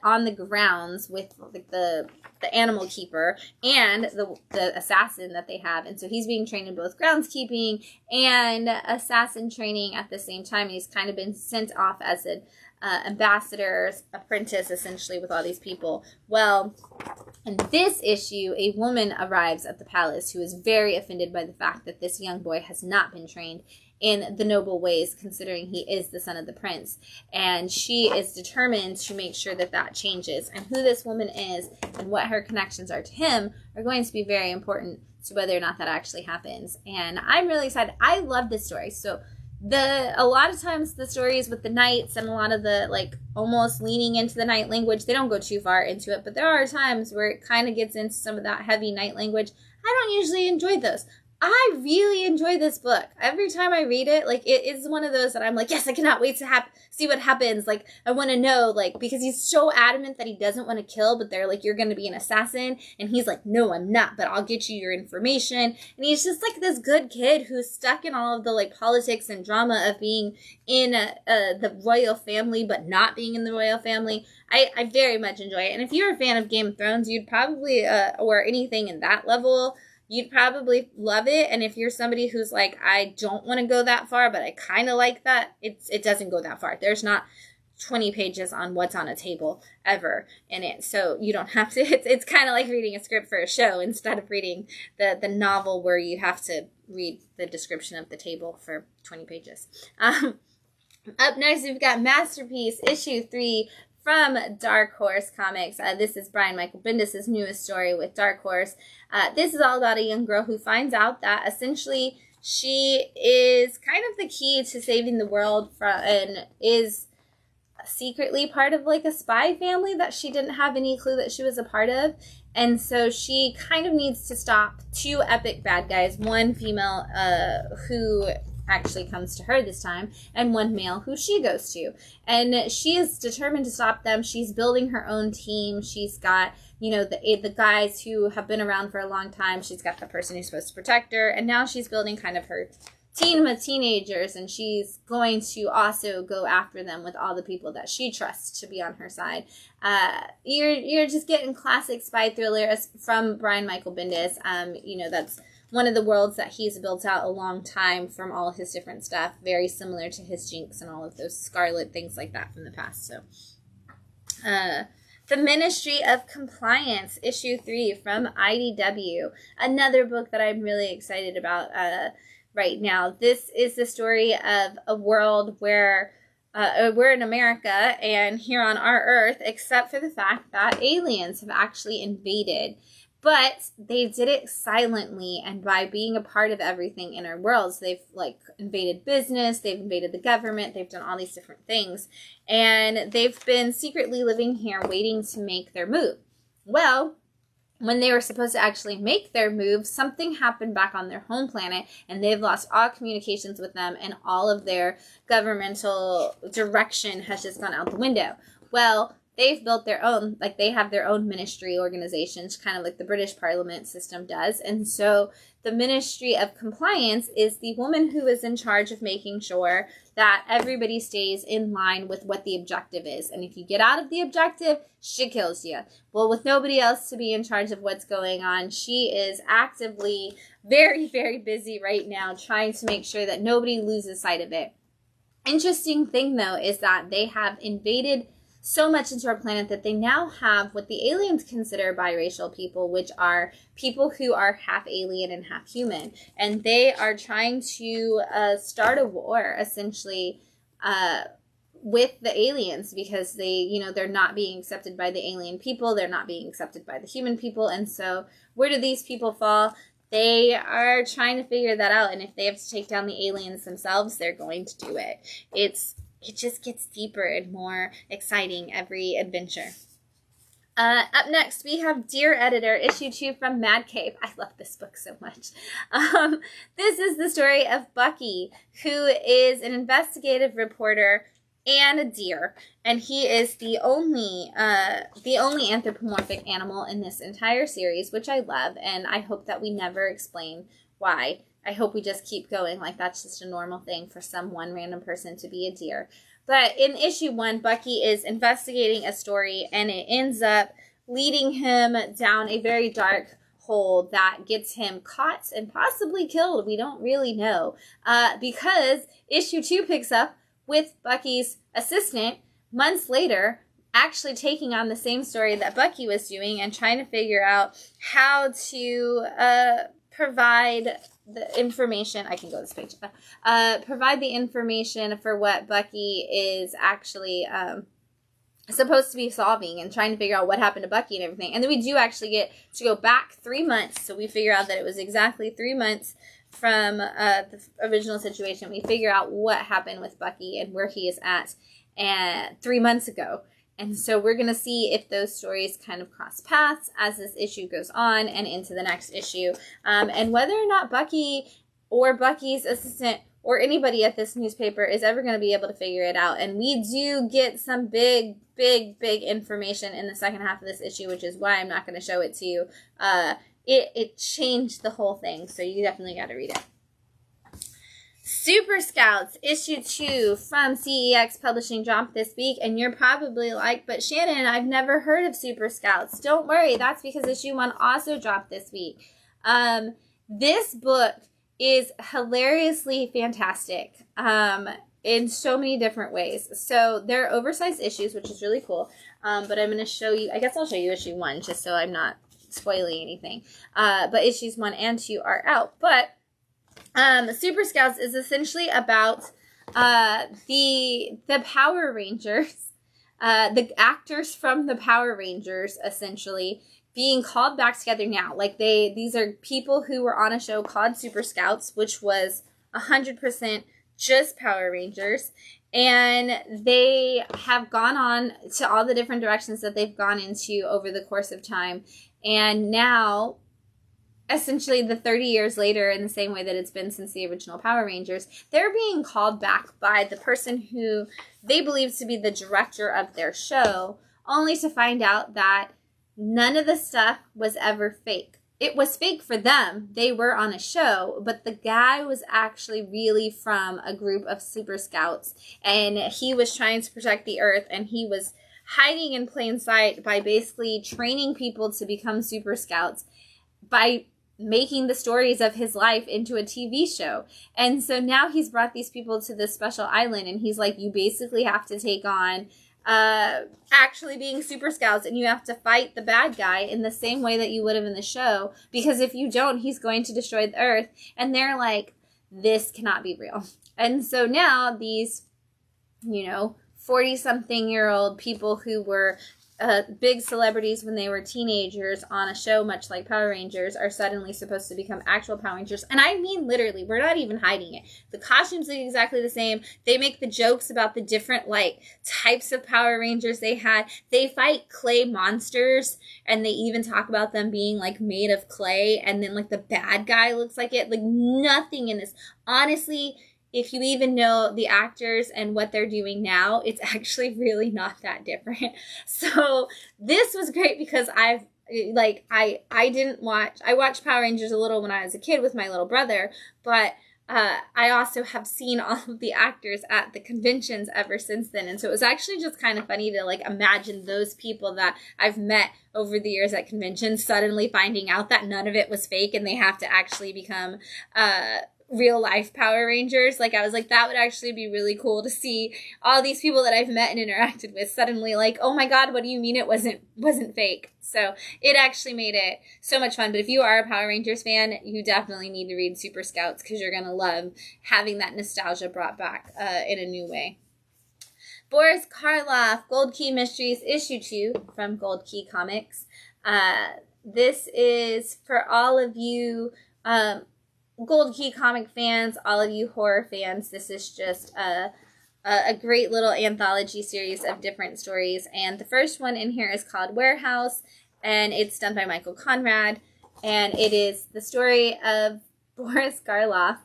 on the grounds with like the animal keeper and the assassin that they have. And so he's being trained in both groundskeeping and assassin training at the same time. And he's kind of been sent off as an ambassador's apprentice, essentially, with all these people. Well, in this issue, a woman arrives at the palace who is very offended by the fact that this young boy has not been trained in the noble ways, considering he is the son of the prince. And she is determined to make sure that that changes. And who this woman is and what her connections are to him are going to be very important to whether or not that actually happens. And I'm really excited. I love this story. So a lot of times the stories with the knights and a lot of the like almost leaning into the knight language, they don't go too far into it, but there are times where it kind of gets into some of that heavy knight language. I don't usually enjoy those. I really enjoy this book. Every time I read it, like, it is one of those that I'm like, yes, I cannot wait to see what happens. Like, I want to know, like, because he's so adamant that he doesn't want to kill, but they're like, you're going to be an assassin. And he's like, no, I'm not, but I'll get you your information. And he's just like this good kid who's stuck in all of the, like, politics and drama of being in the royal family, but not being in the royal family. I very much enjoy it. And if you're a fan of Game of Thrones, you'd probably, or anything in that level, you'd probably love it. And if you're somebody who's like, I don't want to go that far, but I kind of like that, it doesn't go that far. There's not 20 pages on what's on a table ever in it. So you don't have to, it's kind of like reading a script for a show instead of reading the novel where you have to read the description of the table for 20 pages. Up next, we've got Masterpiece, issue 3, from Dark Horse Comics. This is Brian Michael Bendis' newest story with Dark Horse. This is all about a young girl who finds out that essentially she is kind of the key to saving the world and is secretly part of like a spy family that she didn't have any clue that she was a part of. And so she kind of needs to stop 2 epic bad guys, one female who actually comes to her this time, and one male who she goes to. And she is determined to stop them. She's building her own team. She's got, you know, the guys who have been around for a long time. She's got the person who's supposed to protect her. And now she's building kind of her team of teenagers, and she's going to also go after them with all the people that she trusts to be on her side. You're just getting classic spy thriller from Brian Michael Bendis. You know, that's one of the worlds that he's built out a long time from all his different stuff, very similar to his Jinx and all of those Scarlet things like that from the past. So, The Ministry of Compliance, issue 3 from IDW, another book that I'm really excited about right now. This is the story of a world where we're in America and here on our Earth, except for the fact that aliens have actually invaded. But they did it silently and by being a part of everything in our worlds. They've like invaded business, they've invaded the government, they've done all these different things. And they've been secretly living here waiting to make their move. Well, when they were supposed to actually make their move, something happened back on their home planet, and they've lost all communications with them, and all of their governmental direction has just gone out the window. Well, they've built their own, like they have their own ministry organizations, kind of like the British Parliament system does. And so the Ministry of Compliance is the woman who is in charge of making sure that everybody stays in line with what the objective is. And if you get out of the objective, she kills you. Well, with nobody else to be in charge of what's going on, she is actively very, very busy right now trying to make sure that nobody loses sight of it. Interesting thing, though, is that they have invaded so much into our planet that they now have what the aliens consider biracial people, which are people who are half alien and half human. And they are trying to start a war, essentially, with the aliens because they, you know, they're not being accepted by the alien people. They're not being accepted by the human people. And so where do these people fall? They are trying to figure that out. And if they have to take down the aliens themselves, they're going to do it. It just gets deeper and more exciting every adventure. Up next, we have Dear Editor, issue 2 from Mad Cave. I love this book so much. This is the story of Bucky, who is an investigative reporter and a deer, and he is the only anthropomorphic animal in this entire series, which I love, and I hope that we never explain why. I hope we just keep going like that's just a normal thing for some one random person to be a deer. But in issue 1, Bucky is investigating a story, and it ends up leading him down a very dark hole that gets him caught and possibly killed. We don't really know. Because issue 2 picks up with Bucky's assistant months later actually taking on the same story that Bucky was doing and trying to figure out how to provide the information. I can go to this page. Provide the information for what Bucky is actually supposed to be solving and trying to figure out what happened to Bucky and everything. And then we do actually get to go back 3 months. So we figure out that it was exactly 3 months from the original situation. We figure out what happened with Bucky and where he is at 3 months ago. And so we're going to see if those stories kind of cross paths as this issue goes on and into the next issue. And whether or not Bucky or Bucky's assistant or anybody at this newspaper is ever going to be able to figure it out. And we do get some big information in the second half of this issue, which is why I'm not going to show it to you. It changed the whole thing, so you definitely got to read it. Super Scouts, issue 2 from CEX Publishing dropped this week, and you're probably like, but Shannon, I've never heard of Super Scouts. Don't worry, that's because issue 1 also dropped this week. This book is hilariously fantastic in so many different ways. So there are oversized issues, which is really cool, but I'm going to show you, I guess I'll show you issue 1 just so I'm not spoiling anything. But issues 1 and 2 are out, but Super Scouts is essentially about the Power Rangers, the actors from the Power Rangers, essentially being called back together now. Like these are people who were on a show called Super Scouts, which was 100% just Power Rangers, and they have gone on to all the different directions that they've gone into over the course of time, and now essentially the 30 years later, in the same way that it's been since the original Power Rangers, they're being called back by the person who they believe to be the director of their show, only to find out that none of the stuff was ever fake. It was fake for them. They were on a show, but the guy was actually really from a group of super scouts, and he was trying to protect the Earth, and he was hiding in plain sight by basically training people to become super scouts by making the stories of his life into a TV show. And so now he's brought these people to this special island, and he's like, you basically have to take on actually being super scouts, and you have to fight the bad guy in the same way that you would have in the show, because if you don't, he's going to destroy the Earth. And they're like, this cannot be real. And so now these, 40-something-year-old people who were big celebrities when they were teenagers on a show much like Power Rangers are suddenly supposed to become actual Power Rangers. And I mean literally, we're not even hiding it. The costumes look exactly the same. They make the jokes about the different types of Power Rangers they had. They fight clay monsters, and they even talk about them being made of clay, and then the bad guy looks like it. Nothing in this. Honestly, if you even know the actors and what they're doing now, it's actually really not that different. So this was great because I watched Power Rangers a little when I was a kid with my little brother, but I also have seen all of the actors at the conventions ever since then. And so it was actually just kind of funny to imagine those people that I've met over the years at conventions suddenly finding out that none of it was fake and they have to actually become real life Power Rangers. I was like, that would actually be really cool to see all these people that I've met and interacted with suddenly oh my God, what do you mean it wasn't fake? So it actually made it so much fun. But if you are a Power Rangers fan, you definitely need to read Super Scouts, because you're gonna love having that nostalgia brought back in a new way. Boris Karloff, Gold Key Mysteries, issue 2 from Gold Key Comics. This is for all of you Gold Key comic fans, all of you horror fans. This is just a great little anthology series of different stories. And the first one in here is called Warehouse, and it's done by Michael Conrad. And it is the story of Boris Karloff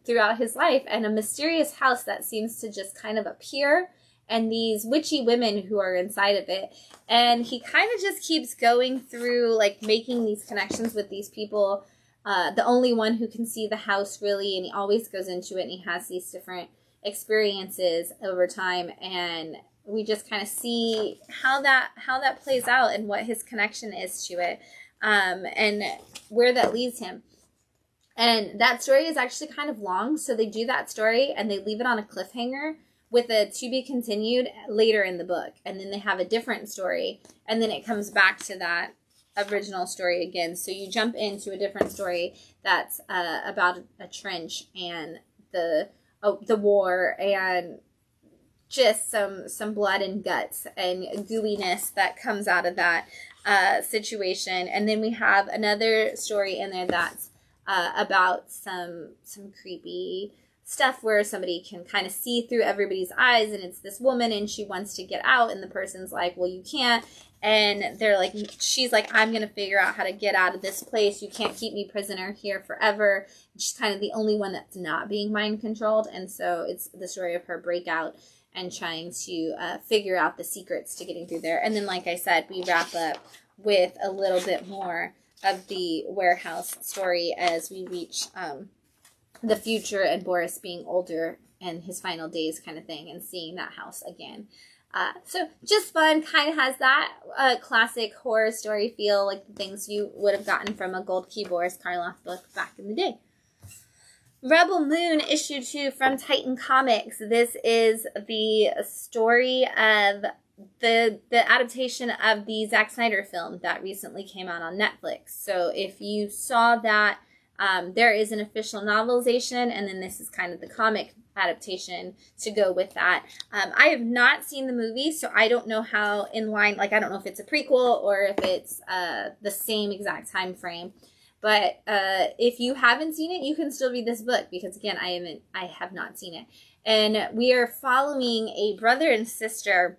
throughout his life and a mysterious house that seems to just kind of appear, and these witchy women who are inside of it. And he kind of just keeps going through, making these connections with these people. The only one who can see the house, really, and he always goes into it, and he has these different experiences over time, and we just kind of see how that plays out and what his connection is to it, and where that leads him. And that story is actually kind of long, so they do that story and they leave it on a cliffhanger with a to be continued later in the book, and then they have a different story, and then it comes back to that original story again. So you jump into a different story that's about a trench and the war and just some blood and guts and gooiness that comes out of that situation. And then we have another story in there that's about some creepy stuff where somebody can kind of see through everybody's eyes, and it's this woman and she wants to get out, and the person's like, well, you can't. And she's like, I'm going to figure out how to get out of this place. You can't keep me prisoner here forever. And she's kind of the only one that's not being mind controlled. And so it's the story of her breakout and trying to figure out the secrets to getting through there. And then, like I said, we wrap up with a little bit more of the warehouse story as we reach the future and Boris being older and his final days kind of thing, and seeing that house again. So just fun, kind of has that classic horror story feel, like the things you would have gotten from a Gold Key Boris Karloff book back in the day. Rebel Moon issue 2 from Titan Comics. This is the story of the adaptation of the Zack Snyder film that recently came out on Netflix. So if you saw that, there is an official novelization, and then this is kind of the comic adaptation to go with that. I have not seen the movie, so I don't know how in line, I don't know if it's a prequel or if it's the same exact time frame. But if you haven't seen it, you can still read this book, because again, I have not seen it. And we are following a brother and sister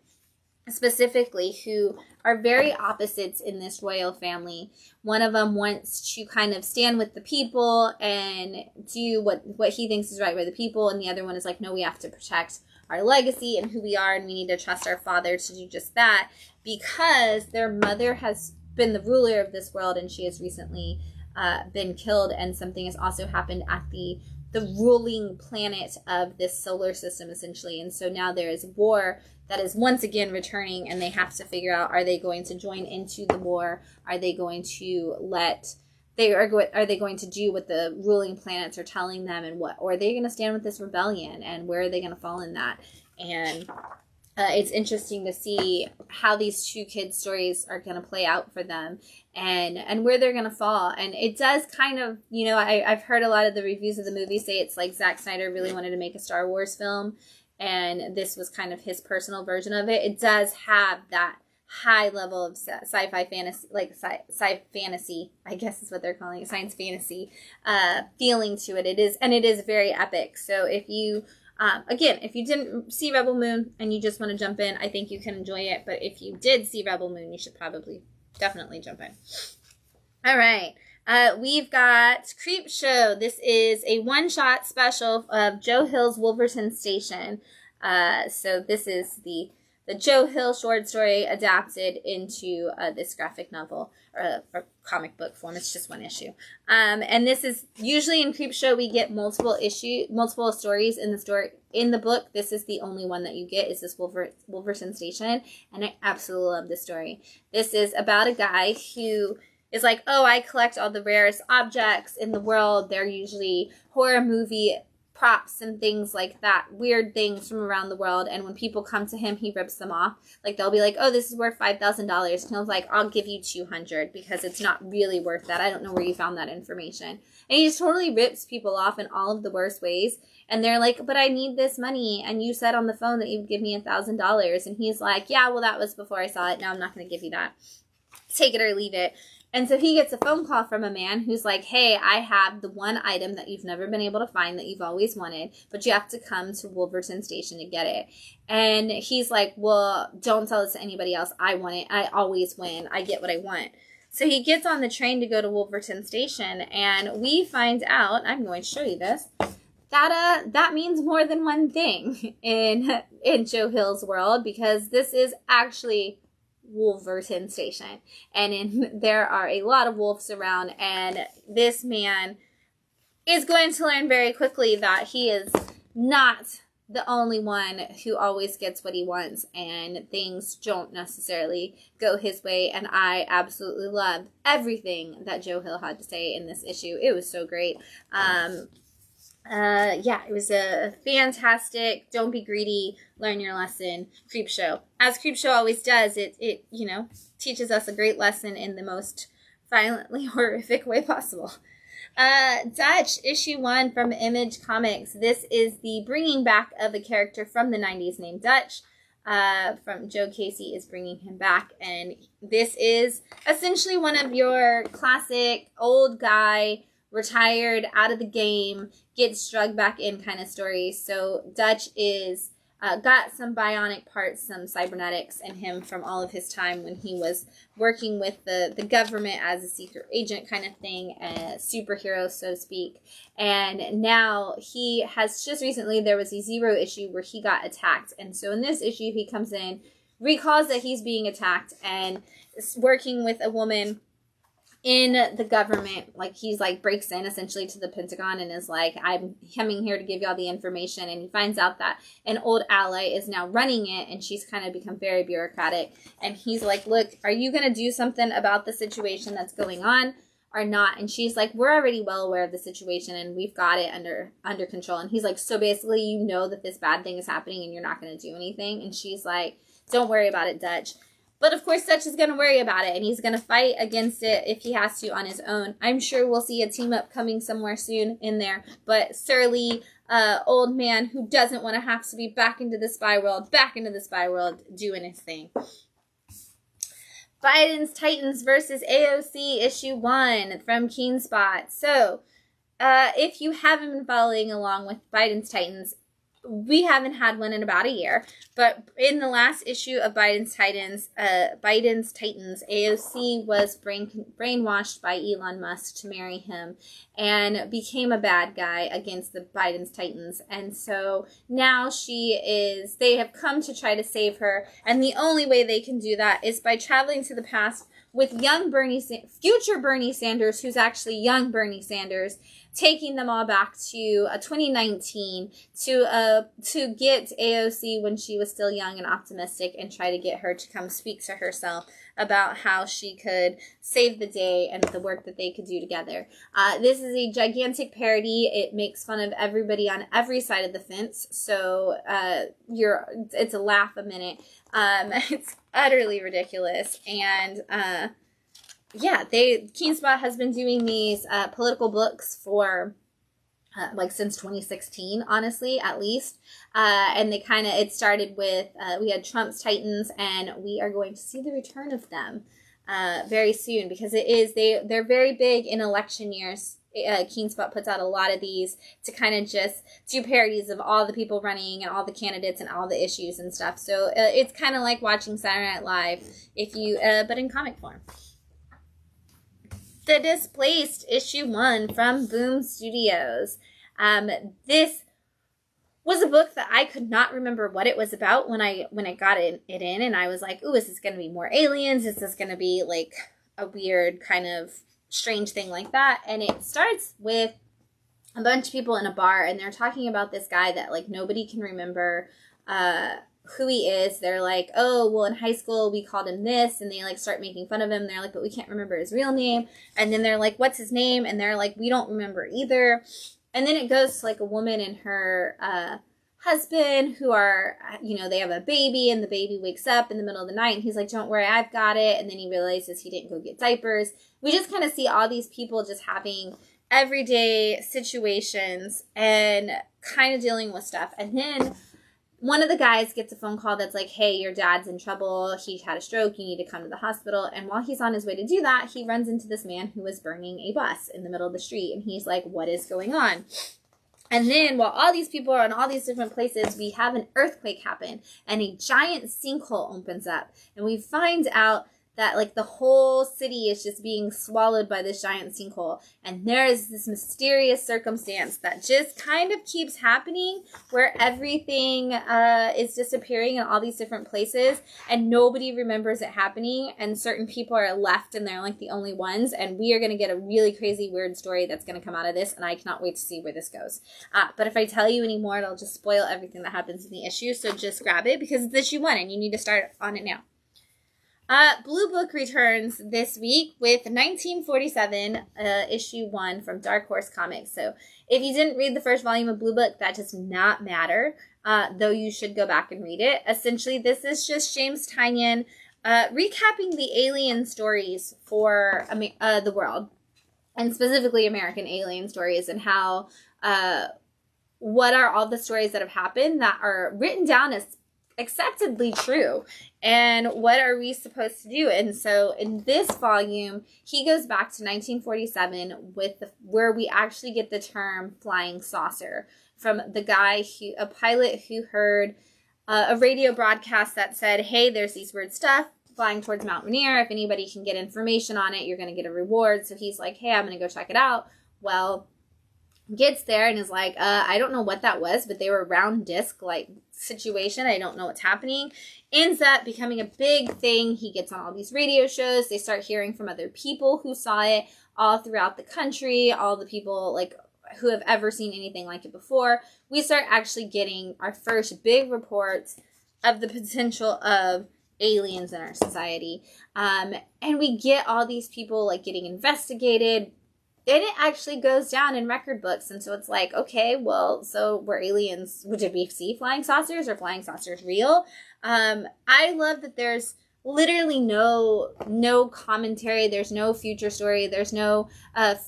specifically who are very opposites in this royal family. One of them wants to kind of stand with the people and do what he thinks is right by the people, and the other one is like, no, we have to protect our legacy and who we are, and we need to trust our father to do just that, because their mother has been the ruler of this world, and she has recently been killed, and something has also happened at the ruling planet of this solar system, essentially. And so now there is war that is once again returning, and they have to figure out, are they going to join into the war? Are they going to are they going to do what the ruling planets are telling them, and what, or are they going to stand with this rebellion, and where are they going to fall in that? And it's interesting to see how these two kids' stories are going to play out for them, and where they're going to fall. And it does kind of, you know, I've heard a lot of the reviews of the movie say it's like Zack Snyder really wanted to make a Star Wars film, and this was kind of his personal version of it. It does have that high level of sci-fi fantasy, like sci fantasy, I guess is what they're calling it, science fantasy feeling to it. It is very epic. So if you again, if you didn't see Rebel Moon and you just want to jump in, I think you can enjoy it. But if you did see Rebel Moon, you should probably definitely jump in. All right. We've got Creep Show. This is a one-shot special of Joe Hill's Wolverton Station. So this is the Joe Hill short story adapted into this graphic novel or comic book form. It's just one issue. And this is usually in Creep Show we get multiple stories in the story. In the book, this is the only one that you get, is this Wolverton Station, and I absolutely love this story. This is about a guy who is like, oh, I collect all the rarest objects in the world. They're usually horror movie props and things like that, weird things from around the world, and when people come to him, he rips them off. Like, they'll be like, oh, this is worth $5,000, and he'll like, I'll give you $200 because it's not really worth that. I don't know where you found that information. And he just totally rips people off in all of the worst ways, and they're like, but I need this money, and you said on the phone that you'd give me $1,000, and he's like, yeah, well, that was before I saw it. Now I'm not going to give you that. Take it or leave it. And so he gets a phone call from a man who's like, hey, I have the one item that you've never been able to find that you've always wanted, but you have to come to Wolverton Station to get it. And he's like, well, don't tell this to anybody else. I want it. I always win. I get what I want. So he gets on the train to go to Wolverton Station, and we find out, I'm going to show you this, that means more than one thing in Joe Hill's world, because this is actually Wolverton Station, and there are a lot of wolves around, and this man is going to learn very quickly that he is not the only one who always gets what he wants, and things don't necessarily go his way. And I absolutely loved everything that Joe Hill had to say in this issue. It was so great. Yeah, it was a fantastic, don't be greedy, learn your lesson Creep Show. As Creep Show always does, it you know, teaches us a great lesson in the most violently horrific way possible. Dutch, issue 1 from Image Comics. This is the bringing back of a character from the 90s named Dutch. From Joe Casey is bringing him back, and this is essentially one of your classic old guy, retired, out of the game, gets drugged back in kind of stories. So Dutch is got some bionic parts, some cybernetics in him from all of his time when he was working with the government as a secret agent kind of thing, a superhero, so to speak. And now he has just recently, there was a Zero issue where he got attacked. And so in this issue, he comes in, recalls that he's being attacked, and is working with a woman in the government. Like, he's like breaks in essentially to the Pentagon and is like, I'm coming here to give you all the information. And he finds out that an old ally is now running it, and she's kind of become very bureaucratic. And he's like, look, are you going to do something about the situation that's going on or not? And she's like, we're already well aware of the situation and we've got it under control. And he's like, so basically, you know that this bad thing is happening and you're not going to do anything? And she's like, don't worry about it, Dutch. But of course, Dutch is going to worry about it, and he's going to fight against it if he has to on his own. I'm sure we'll see a team-up coming somewhere soon in there. But surly old man who doesn't want to have to be back into the spy world doing his thing. Biden's Titans versus AOC issue 1 from Keen Spot. So, if you haven't been following along with Biden's Titans, we haven't had one in about a year, but in the last issue of Biden's Titans, AOC was brainwashed by Elon Musk to marry him and became a bad guy against the Biden's Titans. And so now they have come to try to save her. And the only way they can do that is by traveling to the past with future Bernie Sanders, who's actually young Bernie Sanders, taking them all back to 2019 to get AOC when she was still young and optimistic, and try to get her to come speak to herself about how she could save the day and the work that they could do together. This is a gigantic parody. It makes fun of everybody on every side of the fence, so it's a laugh a minute. It's utterly ridiculous, and Keenspot has been doing these political books for since 2016, honestly, at least. And it started with, we had Trump's Titans, and we are going to see the return of them very soon, because they're very big in election years. Keenspot puts out a lot of these to kind of just do parodies of all the people running and all the candidates and all the issues and stuff. So it's kind of like watching Saturday Night Live, but in comic form. The Displaced, issue 1 from Boom Studios. This was a book that I could not remember what it was about when I got it in, and I was like, ooh, is this going to be more aliens? Is this going to be like a weird kind of strange thing like that? And it starts with a bunch of people in a bar, and they're talking about this guy that like nobody can remember who he is. They're like, oh, well, in high school we called him this, and they like start making fun of him. They're like, but we can't remember his real name. And then they're like, what's his name? And they're like, we don't remember either. And then it goes to like a woman and her husband who are, they have a baby, and the baby wakes up in the middle of the night, and he's like, don't worry, I've got it. And then he realizes he didn't go get diapers. We just kind of see all these people just having everyday situations and kind of dealing with stuff. And then one of the guys gets a phone call that's like, hey, your dad's in trouble. He had a stroke. You need to come to the hospital. And while he's on his way to do that, he runs into this man who was burning a bus in the middle of the street. And he's like, what is going on? And then while all these people are in all these different places, we have an earthquake happen, and a giant sinkhole opens up. And we find out that like the whole city is just being swallowed by this giant sinkhole. And there is this mysterious circumstance that just kind of keeps happening, where everything is disappearing in all these different places, and nobody remembers it happening, and certain people are left and they're like the only ones. And we are going to get a really crazy weird story that's going to come out of this, and I cannot wait to see where this goes. But if I tell you any more, it'll just spoil everything that happens in the issue, so just grab it because it's issue 1 and you need to start on it now. Blue Book returns this week with 1947, issue 1 from Dark Horse Comics. So if you didn't read the first volume of Blue Book, that does not matter, though you should go back and read it. Essentially, this is just James Tynion recapping the alien stories for the world, and specifically American alien stories, and how what are all the stories that have happened that are written down as acceptedly true, and what are we supposed to do? And so in this volume, he goes back to 1947 where we actually get the term flying saucer from the guy a pilot who heard a radio broadcast that said, hey, there's these weird stuff flying towards Mount Rainier. If anybody can get information on it, you're going to get a reward. So he's like, hey, I'm going to go check it out. Well, gets there and is like, I don't know what that was, but they were round disc like situation. I don't know what's happening. Ends up becoming a big thing. He gets on all these radio shows. They start hearing from other people who saw it all throughout the country, all the people like who have ever seen anything like it before. We start actually getting our first big reports of the potential of aliens in our society. And we get all these people like getting investigated. And it actually goes down in record books. And so it's like, okay, well, so were aliens, did we see flying saucers? Or flying saucers real? I love that there's literally no commentary. There's no future story. There's no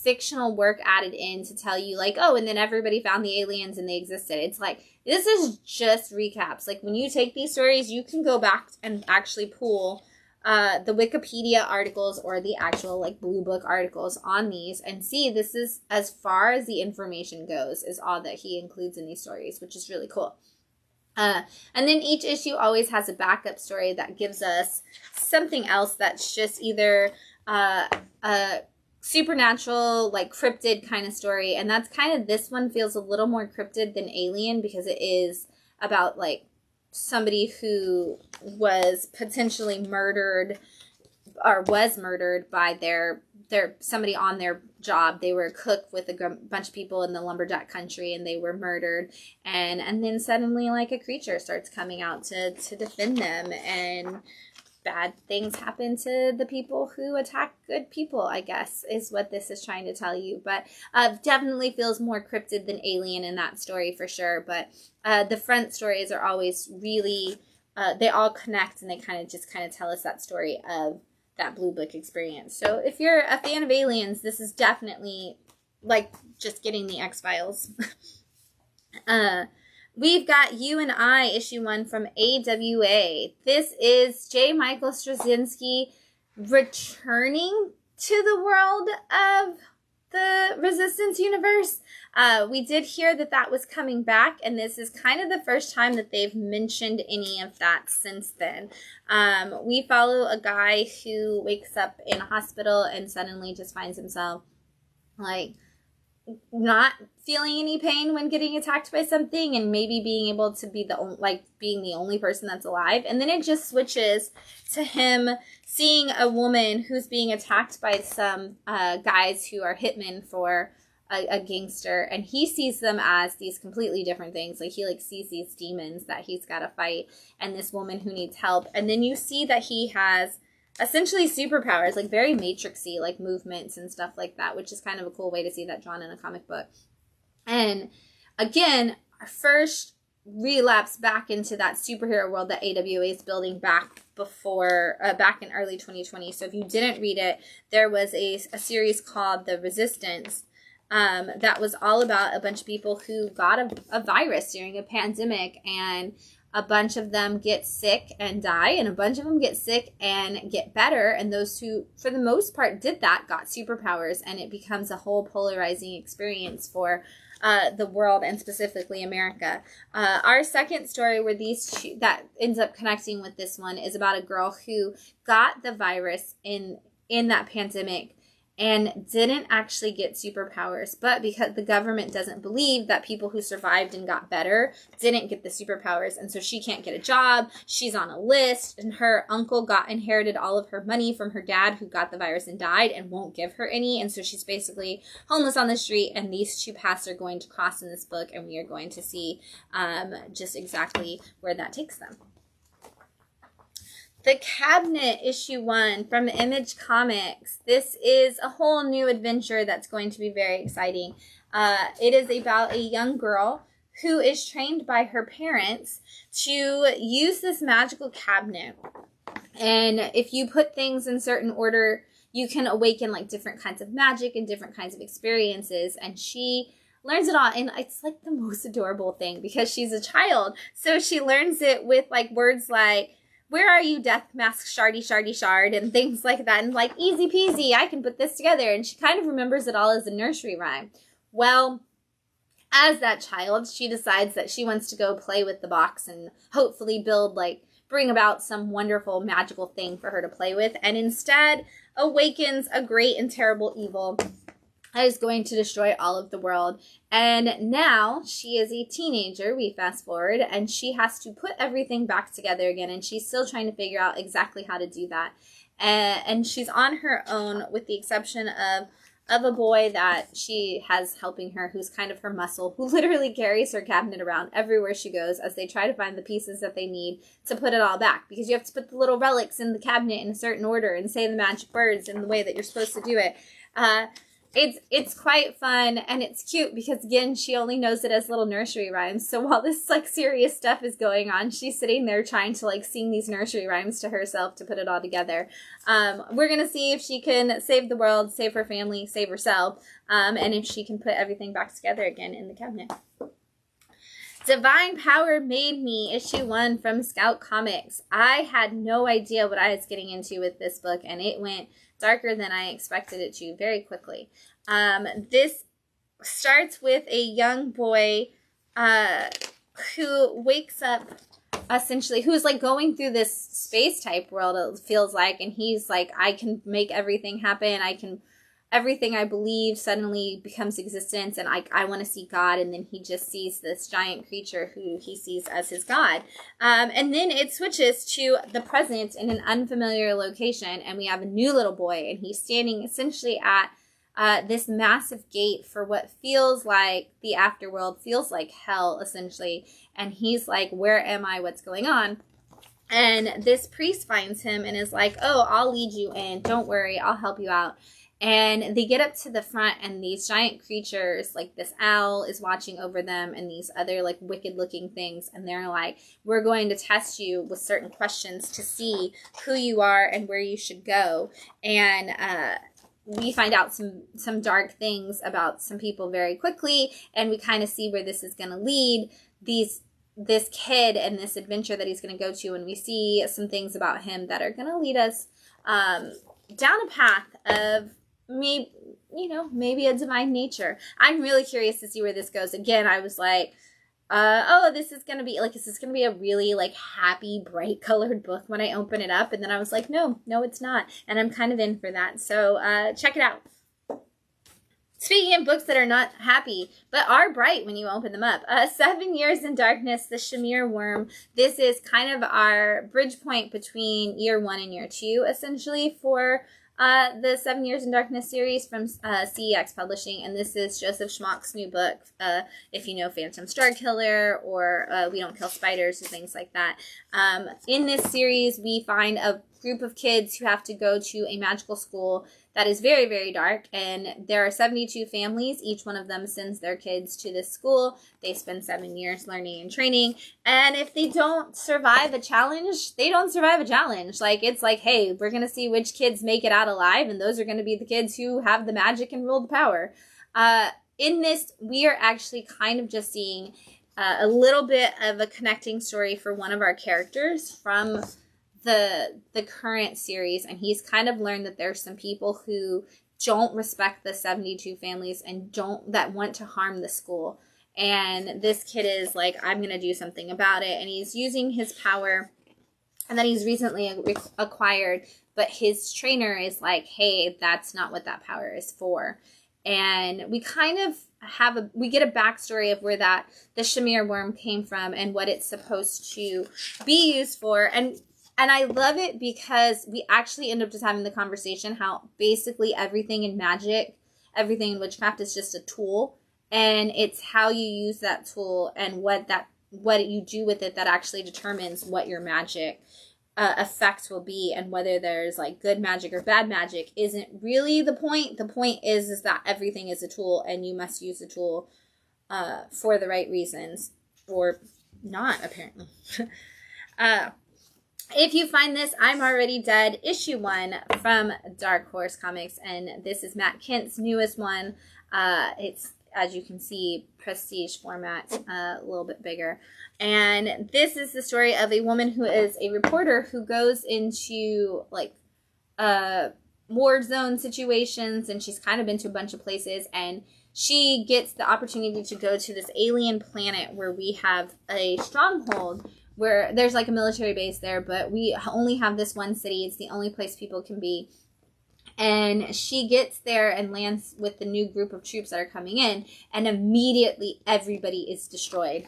fictional work added in to tell you like, oh, and then everybody found the aliens and they existed. It's like, this is just recaps. Like when you take these stories, you can go back and actually pull the Wikipedia articles or the actual like Blue Book articles on these and see this is as far as the information goes is all that he includes in these stories, which is really cool. And then each issue always has a backup story that gives us something else that's just either a supernatural, like cryptid kind of story. And that's kind of, this one feels a little more cryptid than Alien because it is about like somebody who was potentially murdered or was murdered by their somebody on their job. They were a cook with a bunch of people in the lumberjack country and they were murdered, and then suddenly like a creature starts coming out to defend them, and bad things happen to the people who attack good people, I guess, is what this is trying to tell you. But definitely feels more cryptid than Alien in that story for sure. But the front stories are always really, they all connect and they kind of tell us that story of that Blue Book experience. So if you're a fan of Aliens, this is definitely like just getting the X-Files. We've got You and I, issue 1 from AWA. This is J. Michael Straczynski returning to the world of the Resistance universe. We did hear that was coming back, and this is kind of the first time that they've mentioned any of that since then. We follow a guy who wakes up in a hospital and suddenly just finds himself like not feeling any pain when getting attacked by something, and maybe being able to be being the only person that's alive. And then it just switches to him seeing a woman who's being attacked by some guys who are hitmen for a gangster, and he sees them as these completely different things. Like he sees these demons that he's got to fight, and this woman who needs help. And then you see that he has essentially superpowers, like very Matrixy, like movements and stuff like that, which is kind of a cool way to see that drawn in a comic book. And again, our first relapse back into that superhero world that AWA is building back in early 2020. So if you didn't read it, there was a series called The Resistance that was all about a bunch of people who got a virus during a pandemic, and a bunch of them get sick and die, and a bunch of them get sick and get better. And those who, for the most part, did that got superpowers, and it becomes a whole polarizing experience for the world, and specifically America. Our second story where that ends up connecting with this one is about a girl who got the virus in that pandemic and didn't actually get superpowers, but because the government doesn't believe that people who survived and got better didn't get the superpowers, and so she can't get a job. She's on a list, and her uncle inherited all of her money from her dad who got the virus and died and won't give her any, and so she's basically homeless on the street. And these two paths are going to cross in this book, and we are going to see just exactly where that takes them. The Cabinet, issue 1 from Image Comics. This is a whole new adventure that's going to be very exciting. It is about a young girl who is trained by her parents to use this magical cabinet. And if you put things in certain order, you can awaken like different kinds of magic and different kinds of experiences. And she learns it all, and it's like the most adorable thing because she's a child. So she learns it with like words like, "Where are you, death mask, shardy, shardy, shard," and things like that. And like, easy peasy, I can put this together. And she kind of remembers it all as a nursery rhyme. Well, as that child, she decides that she wants to go play with the box and hopefully bring about some wonderful magical thing for her to play with. And instead awakens a great and terrible evil that is going to destroy all of the world. And now she is a teenager, we fast forward, and she has to put everything back together again, and she's still trying to figure out exactly how to do that. And she's on her own, with the exception of a boy that she has helping her, who's kind of her muscle, who literally carries her cabinet around everywhere she goes as they try to find the pieces that they need to put it all back, because you have to put the little relics in the cabinet in a certain order and say the magic words in the way that you're supposed to do it. It's quite fun, and it's cute because, again, she only knows it as little nursery rhymes. So while this serious stuff is going on, she's sitting there trying to sing these nursery rhymes to herself to put it all together. We're gonna see if she can save the world, save her family, save herself, and if she can put everything back together again in the cabinet. Divine Power Made Me, issue 1 from Scout Comics. I had no idea what I was getting into with this book, and it went darker than I expected it to very quickly. This starts with a young boy who wakes up, essentially, who's like going through this space type world, it feels like, and he's like, I can make everything happen. Everything I believe suddenly becomes existence, and I want to see God, and then he just sees this giant creature who he sees as his God. And then it switches to the present in an unfamiliar location, and we have a new little boy, and he's standing essentially at this massive gate for what feels like the afterworld, feels like hell, essentially. And he's like, where am I? What's going on? And this priest finds him and is like, oh, I'll lead you in. Don't worry, I'll help you out. And they get up to the front, and these giant creatures, like this owl is watching over them, and these other like wicked looking things, and they're like, we're going to test you with certain questions to see who you are and where you should go. And we find out some dark things about some people very quickly, and we kind of see where this is going to lead this kid and this adventure that he's going to go to, and we see some things about him that are going to lead us down a path of maybe a divine nature. I'm really curious to see where this goes. Again, I was like, this is going to be a really like happy, bright colored book when I open it up. And then I was like, no, it's not. And I'm kind of in for that. So, check it out. Speaking of books that are not happy, but are bright when you open them up. 7 Years in Darkness, The Shamir Worm. This is kind of our bridge point between year 1 and year 2, essentially, for the 7 Years in Darkness series from CEX Publishing, and this is Joseph Schmock's new book, if you know Phantom Starkiller or We Don't Kill Spiders and things like that. In this series, we find a group of kids who have to go to a magical school that is very, very dark, and there are 72 families. Each one of them sends their kids to this school. They spend 7 years learning and training, and if they don't survive a challenge, they don't survive a challenge. Like, it's like, hey, we're going to see which kids make it out alive, and those are going to be the kids who have the magic and rule the power. In this, we are actually kind of just seeing a little bit of a connecting story for one of our characters from the current series, and he's kind of learned that there's some people who don't respect the 72 families and that want to harm the school. And this kid is like, I'm going to do something about it. And he's using his power and that he's recently acquired, but his trainer is like, hey, that's not what that power is for. And we kind of we get a backstory of where the Shamir worm came from and what it's supposed to be used for. And I love it because we actually end up just having the conversation how basically everything in magic, everything in witchcraft is just a tool. And it's how you use that tool and what you do with it that actually determines what your magic effect will be. And whether there's like good magic or bad magic isn't really the point. The point is that everything is a tool, and you must use the tool for the right reasons, or not, apparently. If you find this, I'm Already Dead, issue 1 from Dark Horse Comics, and this is Matt Kent's newest one. It's, as you can see, prestige format, a little bit bigger. And this is the story of a woman who is a reporter who goes into, like, war zone situations, and she's kind of been to a bunch of places, and she gets the opportunity to go to this alien planet where we have a stronghold where there's like a military base there, but we only have this one city. It's the only place people can be. And she gets there and lands with the new group of troops that are coming in, and immediately everybody is destroyed.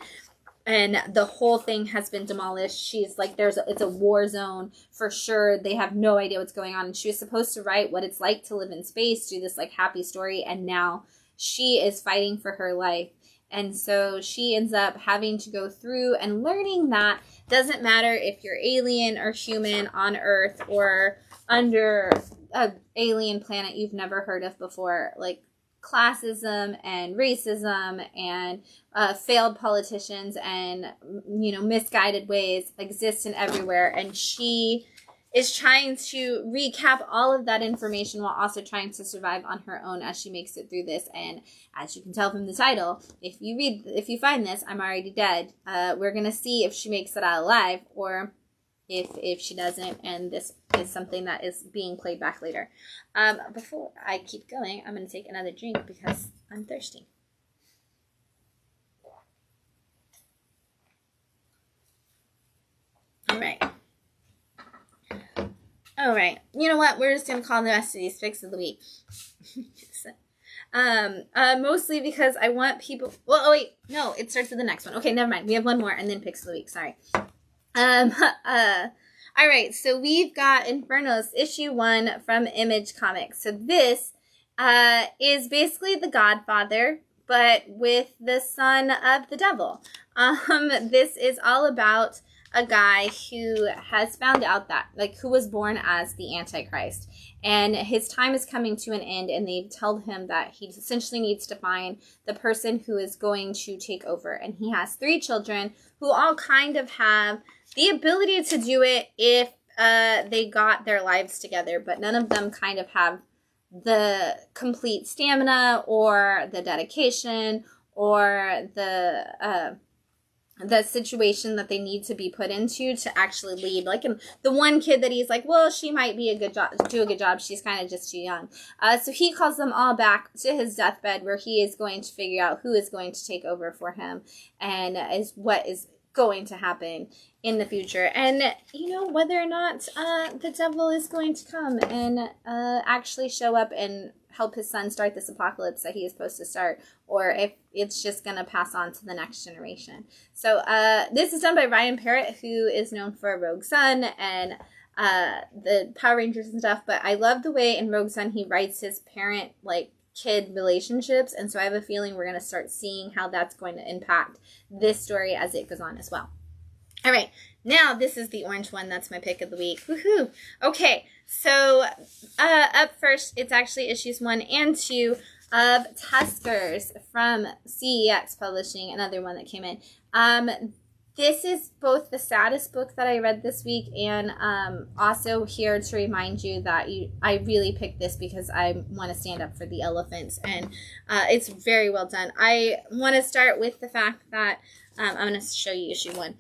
And the whole thing has been demolished. She's like, it's a war zone for sure. They have no idea what's going on. And she was supposed to write what it's like to live in space, do this like happy story, and now she is fighting for her life. And so she ends up having to go through and learning that doesn't matter if you're alien or human on Earth or under an alien planet you've never heard of before. Like, classism and racism and failed politicians and, misguided ways exist in everywhere. And she is trying to recap all of that information while also trying to survive on her own as she makes it through this. And as you can tell from the title, if you find this, I'm already dead. We're gonna see if she makes it out alive or if she doesn't, and this is something that is being played back later. Before I keep going, I'm gonna take another drink because I'm thirsty. All right. You know what? We're just going to call the rest of these picks of the week. Mostly because I want people... Well, oh, wait. No, it starts with the next one. Okay, never mind. We have one more and then picks of the week. Sorry. All right. So we've got Infernos, issue 1 from Image Comics. So this is basically The Godfather, but with the son of the devil. This is all about a guy who has found out that, like, who was born as the Antichrist. And his time is coming to an end, and they've told him that he essentially needs to find the person who is going to take over. And he has 3 children who all kind of have the ability to do it if they got their lives together, but none of them kind of have the complete stamina or the dedication or the situation that they need to be put into to actually lead. Like the one kid that he's like, well, she might be do a good job. She's kind of just too young. So he calls them all back to his deathbed where he is going to figure out who is going to take over for him and is what is going to happen in the future. And, you know, whether or not the devil is going to come and actually show up and help his son start this apocalypse that he is supposed to start, or if it's just going to pass on to the next generation. So this is done by Ryan Parrott, who is known for Rogue Sun and the Power Rangers and stuff, but I love the way in Rogue Sun he writes his parent, like, kid relationships, and so I have a feeling we're going to start seeing how that's going to impact this story as it goes on as well. All right, now this is the orange one. That's my pick of the week. Woohoo! Okay, so up first, it's actually issues 1 and 2 of Tuskers from CEX Publishing, another one that came in. This is both the saddest book that I read this week, and also here to remind you that I really picked this because I want to stand up for the elephants, and it's very well done. I want to start with the fact that I'm going to show you issue 1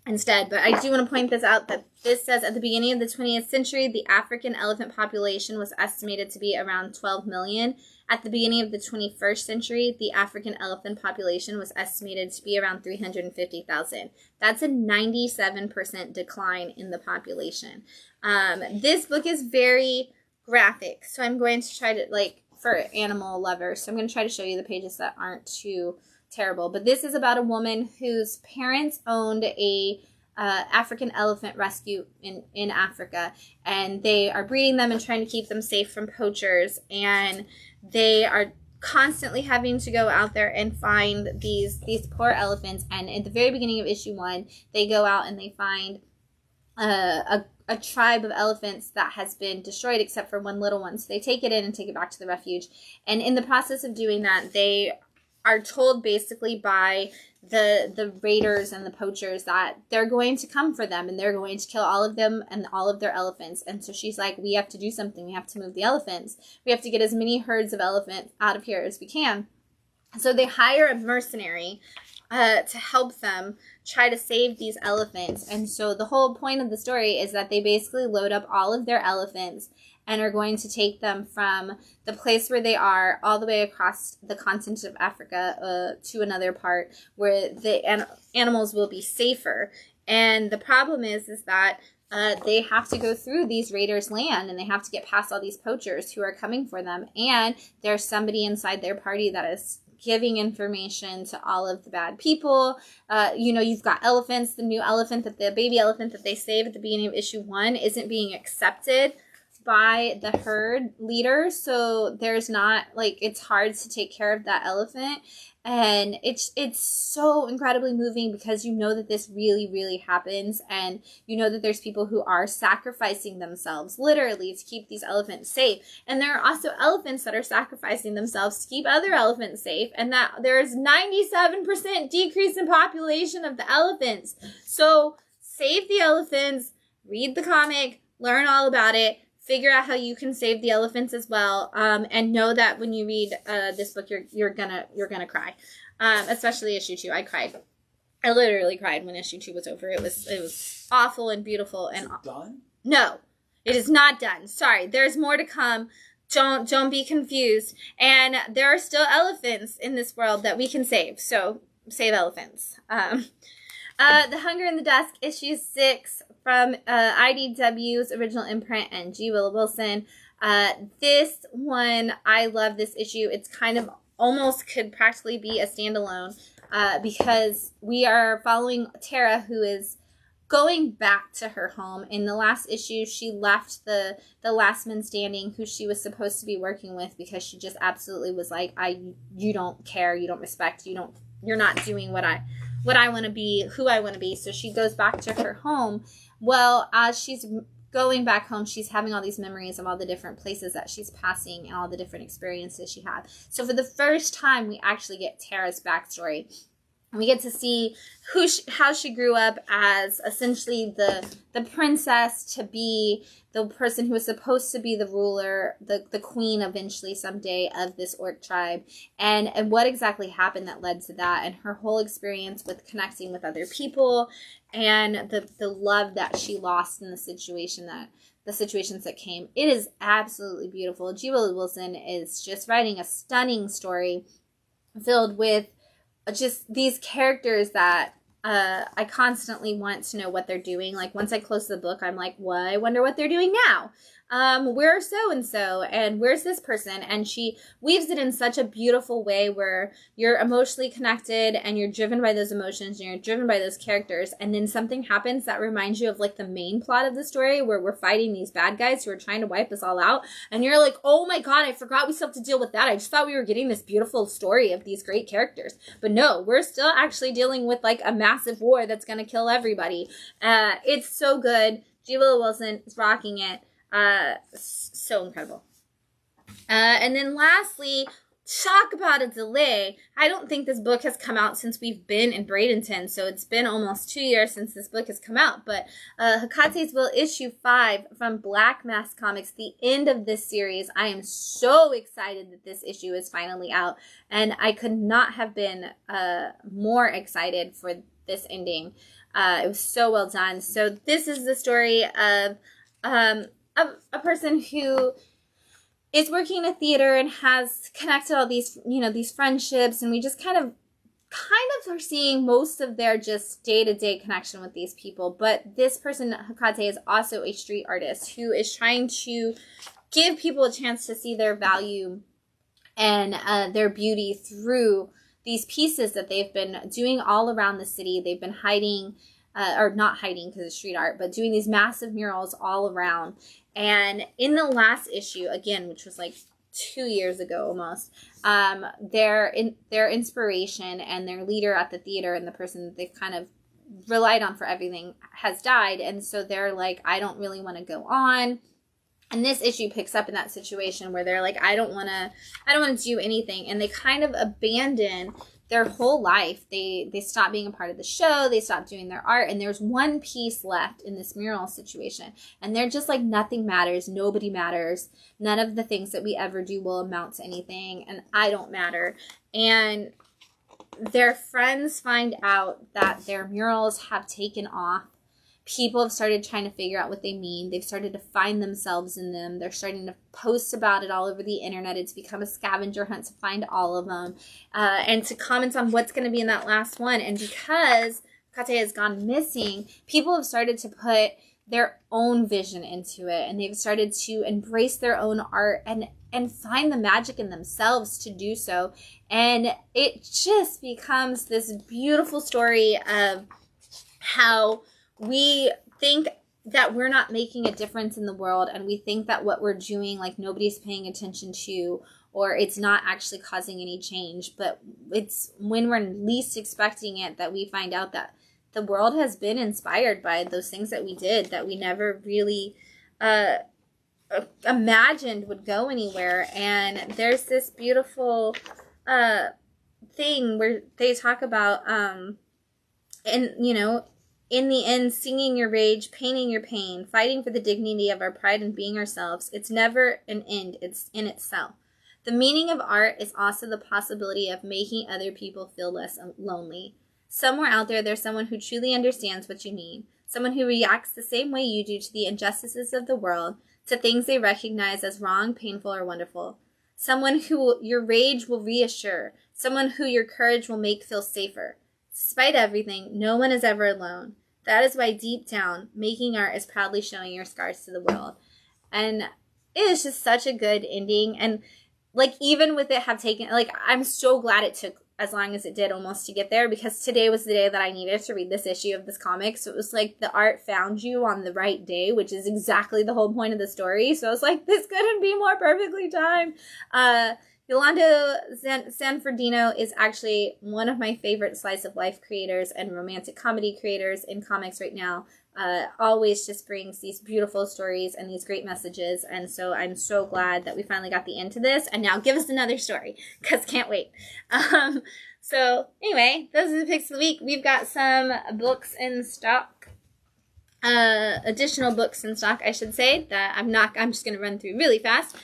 instead, but I do want to point this out that this says at the beginning of the 20th century, the African elephant population was estimated to be around 12 million. At the beginning of the 21st century, the African elephant population was estimated to be around 350,000. That's a 97% decline in the population. This book is very graphic, so I'm going to try to, like, for animal lovers, so I'm going to try to show you the pages that aren't too terrible. But this is about a woman whose parents owned a African elephant rescue in Africa, and they are breeding them and trying to keep them safe from poachers, and they are constantly having to go out there and find these poor elephants. And at the very beginning of issue 1, they go out and they find a tribe of elephants that has been destroyed except for one little one. So they take it in and take it back to the refuge, and in the process of doing that, they are told basically by the raiders and the poachers that they're going to come for them and they're going to kill all of them and all of their elephants. And so she's like, we have to do something. We have to move the elephants. We have to get as many herds of elephants out of here as we can. So they hire a mercenary to help them try to save these elephants. And so the whole point of the story is that they basically load up all of their elephants and are going to take them from the place where they are all the way across the continent of Africa to another part where the animals will be safer. And the problem is that they have to go through these raiders' land, and they have to get past all these poachers who are coming for them. And there's somebody inside their party that is giving information to all of the bad people. You've got elephants. The new elephant, the baby elephant that they save at the beginning of issue 1 isn't being accepted by the herd leader. So there's not, like, it's hard to take care of that elephant. And it's so incredibly moving because you know that this really, really happens. And you know that there's people who are sacrificing themselves literally to keep these elephants safe. And there are also elephants that are sacrificing themselves to keep other elephants safe. And that there's 97% decrease in population of the elephants. So save the elephants, read the comic, learn all about it, figure out how you can save the elephants as well, and know that when you read this book, you're gonna cry, especially issue 2. I cried. I literally cried when issue 2 was over. It was awful and beautiful. And is it done? No, it is not done. Sorry, there's more to come. Don't be confused. And there are still elephants in this world that we can save. So save elephants. The Hunger in the Dusk, issue 6 from IDW's original imprint and G. Willow Wilson. This one, I love this issue. It's kind of almost could practically be a standalone because we are following Tara, who is going back to her home. In the last issue, she left the last man standing who she was supposed to be working with because she just absolutely was like, you don't care, you don't respect, you're not doing what I want to be, who I want to be. So she goes back to her home. Well, as she's going back home, she's having all these memories of all the different places that she's passing and all the different experiences she had. So for the first time, we actually get Tara's backstory. We get to see how she grew up as essentially the princess to be the person who was supposed to be the ruler, the queen eventually someday of this orc tribe, and what exactly happened that led to that, and her whole experience with connecting with other people, and the love that she lost in the situations that came. It is absolutely beautiful. G. Willow Wilson is just writing a stunning story filled with just these characters that I constantly want to know what they're doing. Like, once I close the book, I'm like, well, I wonder what they're doing now. Where's so-and-so, and where's this person? And she weaves it in such a beautiful way where you're emotionally connected and you're driven by those emotions and you're driven by those characters. And then something happens that reminds you of like the main plot of the story where we're fighting these bad guys who are trying to wipe us all out. And you're like, oh my God, I forgot we still have to deal with that. I just thought we were getting this beautiful story of these great characters. But no, we're still actually dealing with like a massive war that's going to kill everybody. It's so good. G. Willow Wilson is rocking it. So incredible. And then lastly, talk about a delay. I don't think this book has come out since we've been in Bradenton, so it's been almost 2 years since this book has come out. But Hecate's Will issue 5 from Black Mask Comics, the end of this series. I am so excited that this issue is finally out, and I could not have been more excited for this ending. It was so well done. So this is the story of a person who is working in a theater and has connected all these, these friendships, and we just kind of are seeing most of their just day-to-day connection with these people. But this person, Hecate, is also a street artist who is trying to give people a chance to see their value and their beauty through these pieces that they've been doing all around the city. They've been hiding, or not hiding because it's street art, but doing these massive murals all around. And in the last issue, again, which was like 2 years ago almost, their inspiration and their leader at the theater and the person that they've kind of relied on for everything has died. And so they're like, I don't really want to go on. And this issue picks up in that situation where they're like, I don't want to do anything. And they kind of abandon their whole life. They stop being a part of the show. They stop doing their art. And there's one piece left in this mural situation. And they're just like, nothing matters. Nobody matters. None of the things that we ever do will amount to anything. And I don't matter. And their friends find out that their murals have taken off. People have started trying to figure out what they mean. They've started to find themselves in them. They're starting to post about it all over the internet. It's become a scavenger hunt to find all of them and to comment on what's going to be in that last one. And because Kate has gone missing, people have started to put their own vision into it. And they've started to embrace their own art and find the magic in themselves to do so. And it just becomes this beautiful story of how we think that we're not making a difference in the world, and we think that what we're doing, like, nobody's paying attention to, or it's not actually causing any change. But it's when we're least expecting it that we find out that the world has been inspired by those things that we did that we never really imagined would go anywhere. And there's this beautiful thing where they talk about, and, In the end, singing your rage, painting your pain, fighting for the dignity of our pride in being ourselves. It's never an end, it's in itself. The meaning of art is also the possibility of making other people feel less lonely. Somewhere out there, there's someone who truly understands what you need. Someone who reacts the same way you do to the injustices of the world, to things they recognize as wrong, painful, or wonderful. Someone who your rage will reassure. Someone who your courage will make feel safer. Despite everything, no one is ever alone. That is why deep down, making art is proudly showing your scars to the world. And it is just such a good ending. And like, even with it have taken, like, I'm so glad it took as long as it did almost to get there, because today was the day that I needed to read this issue of this comic. So it was like the art found you on the right day, which is exactly the whole point of the story. So I was like, this couldn't be more perfectly timed. Yolanda Sanfordino is actually one of my favorite slice of life creators and romantic comedy creators in comics right now. Always just brings these beautiful stories and these great messages. And so I'm so glad that we finally got the end to this. And now give us another story, because can't wait. So anyway, those are the picks of the week. We've got some books in stock. Additional books in stock, I should say, that I'm just going to run through really fast.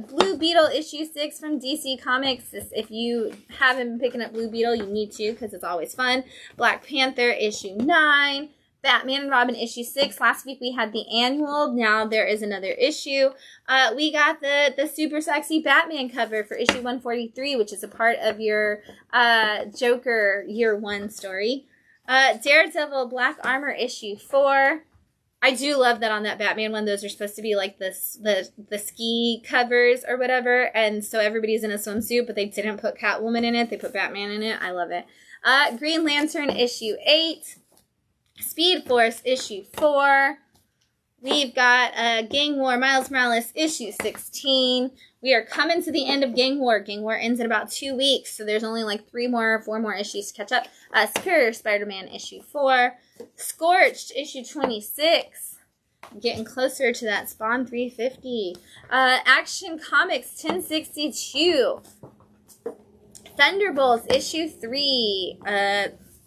Blue Beetle issue 6 from DC Comics. If you haven't been picking up Blue Beetle, you need to, because it's always fun. Black Panther issue 9. Batman and Robin issue 6. Last week we had the annual. Now there is another issue. We got the super sexy Batman cover for issue 143, which is a part of your Joker year 1 story. Daredevil Black Armor issue 4. I do love that on that Batman one, those are supposed to be like the ski covers or whatever, and so everybody's in a swimsuit, but they didn't put Catwoman in it. They put Batman in it. I love it. Green Lantern issue 8. Speed Force issue 4. We've got Gang War Miles Morales issue 16. We are coming to the end of Gang War. Gang War ends in about 2 weeks, so there's only like 4 more issues to catch up. Superior Spider-Man issue 4. Scorched issue 26. Getting closer to that Spawn 350. Action Comics 1062. Thunderbolts issue 3.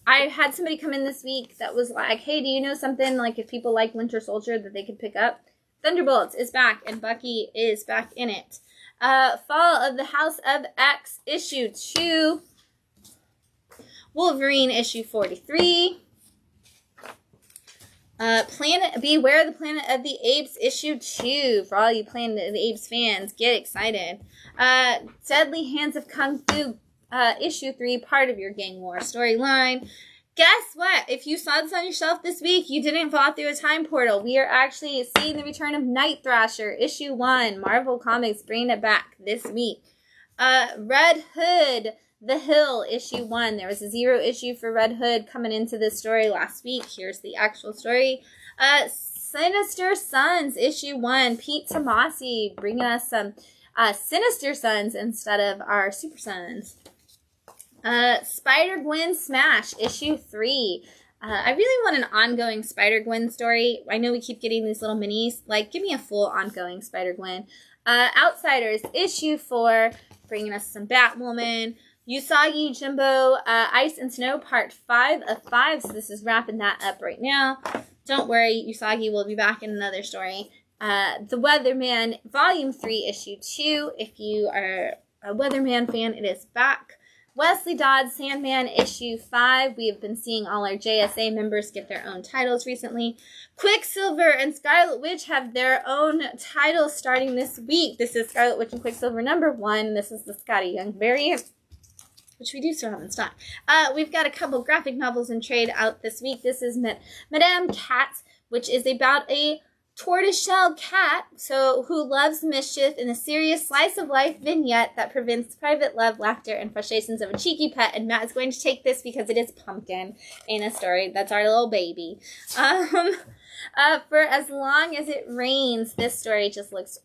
I had somebody come in this week that was like, hey, do you know something, like, if people like Winter Soldier that they could pick up? Thunderbolts is back, and Bucky is back in it. Fall of the House of X, issue 2. Wolverine, issue 43. Beware the Planet of the Apes, issue 2. For all you Planet of the Apes fans, get excited. Deadly Hands of Kung Fu, issue 3, part of your Gang War storyline. Guess what? If you saw this on your shelf this week, you didn't fall through a time portal. We are actually seeing the return of Night Thrasher, issue 1. Marvel Comics bringing it back this week. Red Hood, The Hill, issue 1. There was a 0 issue for Red Hood coming into this story last week. Here's the actual story. Sinister Sons, issue 1. Pete Tomasi bringing us some Sinister Sons instead of our Super Sons. Spider-Gwen Smash, issue 3. I really want an ongoing Spider-Gwen story. I know we keep getting these little minis. Like, give me a full ongoing Spider-Gwen. Outsiders, issue 4. Bringing us some Batwoman. Usagi Jimbo, Ice and Snow, part 5 of 5. So this is wrapping that up right now. Don't worry, Usagi will be back in another story. The Weatherman, volume 3, issue 2. If you are a Weatherman fan, it is back. Wesley Dodds, Sandman, issue 5. We have been seeing all our JSA members get their own titles recently. Quicksilver and Scarlet Witch have their own titles starting this week. This is Scarlet Witch and Quicksilver number 1. This is the Scotty Young variant, which we do still have in stock. We've got a couple graphic novels in trade out this week. This is Madame Cat, which is about a tortoiseshell cat who loves mischief in a serious slice of life vignette that prevents private love, laughter, and frustrations of a cheeky pet. And Matt is going to take this because it is Pumpkin in a story. That's our little baby. For As Long as It Rains, this story just looks,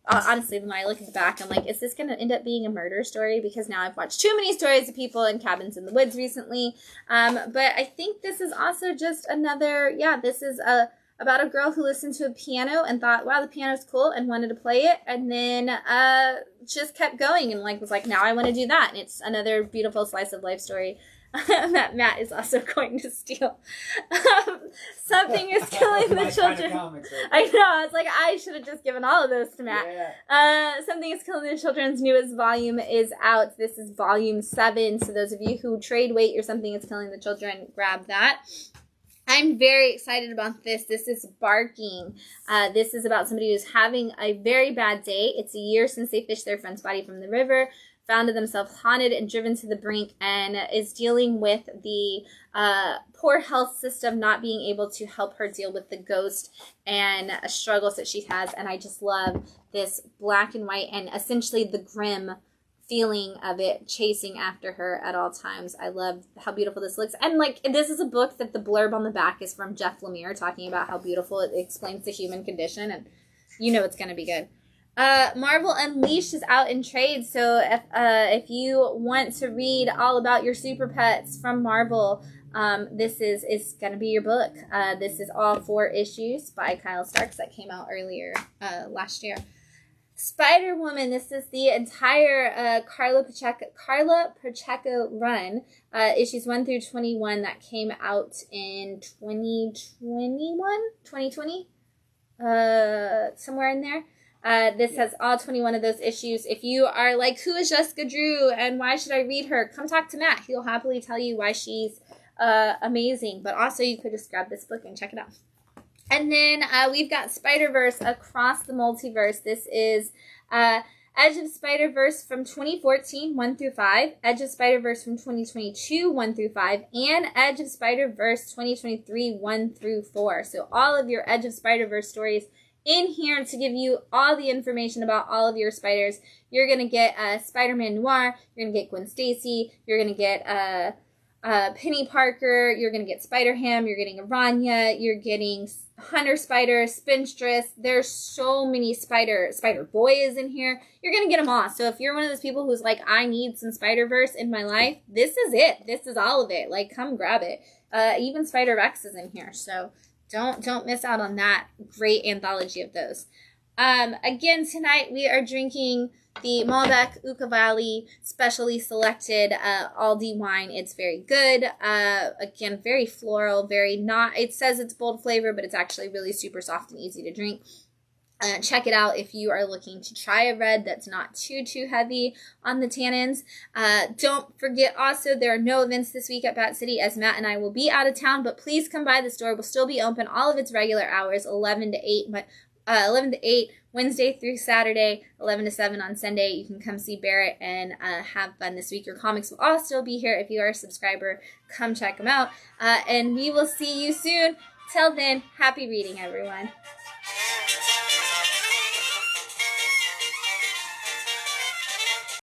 honestly, when I look at the back, I'm like, is this going to end up being a murder story? Because now I've watched too many stories of people in cabins in the woods recently. But I think this is also just another, this is about a girl who listened to a piano and thought, wow, the piano's cool, and wanted to play it, and then just kept going and was like, now I want to do that. And it's another beautiful slice of life story. that Matt is also going to steal. Something is killing the children. Comics, right? I know. I was like, I should have just given all of those to Matt. Yeah. Something is killing the children's newest volume is out. This is volume 7. So those of you who trade weight or Something is Killing the Children, grab that. I'm very excited about this. This is Barking. This is about somebody who's having a very bad day. It's a year since they fished their friend's body from the river, found themselves haunted and driven to the brink, and is dealing with the poor health system not being able to help her deal with the ghost and struggles that she has. And I just love this black and white and essentially the grim feeling of it chasing after her at all times. I love how beautiful this looks. And like, this is a book that the blurb on the back is from Jeff Lemire talking about how beautiful it explains the human condition, and you know it's going to be good. Marvel Unleashed is out in trade, so if you want to read all about your super pets from Marvel, this is going to be your book. This is all 4 issues by Kyle Starks that came out earlier last year. Spider-Woman, this is the entire Carla Pacheco run, issues 1 through 21 that came out in 2020, somewhere in there. This has all 21 of those issues. If you are like, who is Jessica Drew and why should I read her? Come talk to Matt. He'll happily tell you why she's amazing. But also you could just grab this book and check it out. And then we've got Spider-Verse Across the Multiverse. This is Edge of Spider-Verse from 2014, 1 through 5. Edge of Spider-Verse from 2022, 1 through 5. And Edge of Spider-Verse 2023, 1 through 4. So all of your Edge of Spider-Verse stories in here to give you all the information about all of your spiders. You're going to get Spider-Man Noir. You're going to get Gwen Stacy. You're going to get Penny Parker. You're going to get Spider-Ham. You're getting Aranya. You're getting Hunter Spider, Spinstress. There's so many Spider-Boy is in here. You're going to get them all. So if you're one of those people who's like, I need some Spider-Verse in my life, this is it. This is all of it. Like, come grab it. Even Spider-Rex is in here. So don't miss out on that great anthology of those. Again, tonight we are drinking the Malbec Uka Valley specially selected Aldi wine. It's very good. Again, very floral, very not, it says it's bold flavor, but it's actually really super soft and easy to drink. Check it out if you are looking to try a red that's not too heavy on the tannins. Don't forget also, there are no events this week at Bat City as Matt and I will be out of town, but please come by the store. We'll still be open all of its regular hours, 11 to 8, but 11 to 8 Wednesday through Saturday, 11 to 7 on Sunday. You can come see Barrett and have fun this week. Your comics will all still be here. If you are a subscriber, come check them out. And we will see you soon. Till then, happy reading, everyone.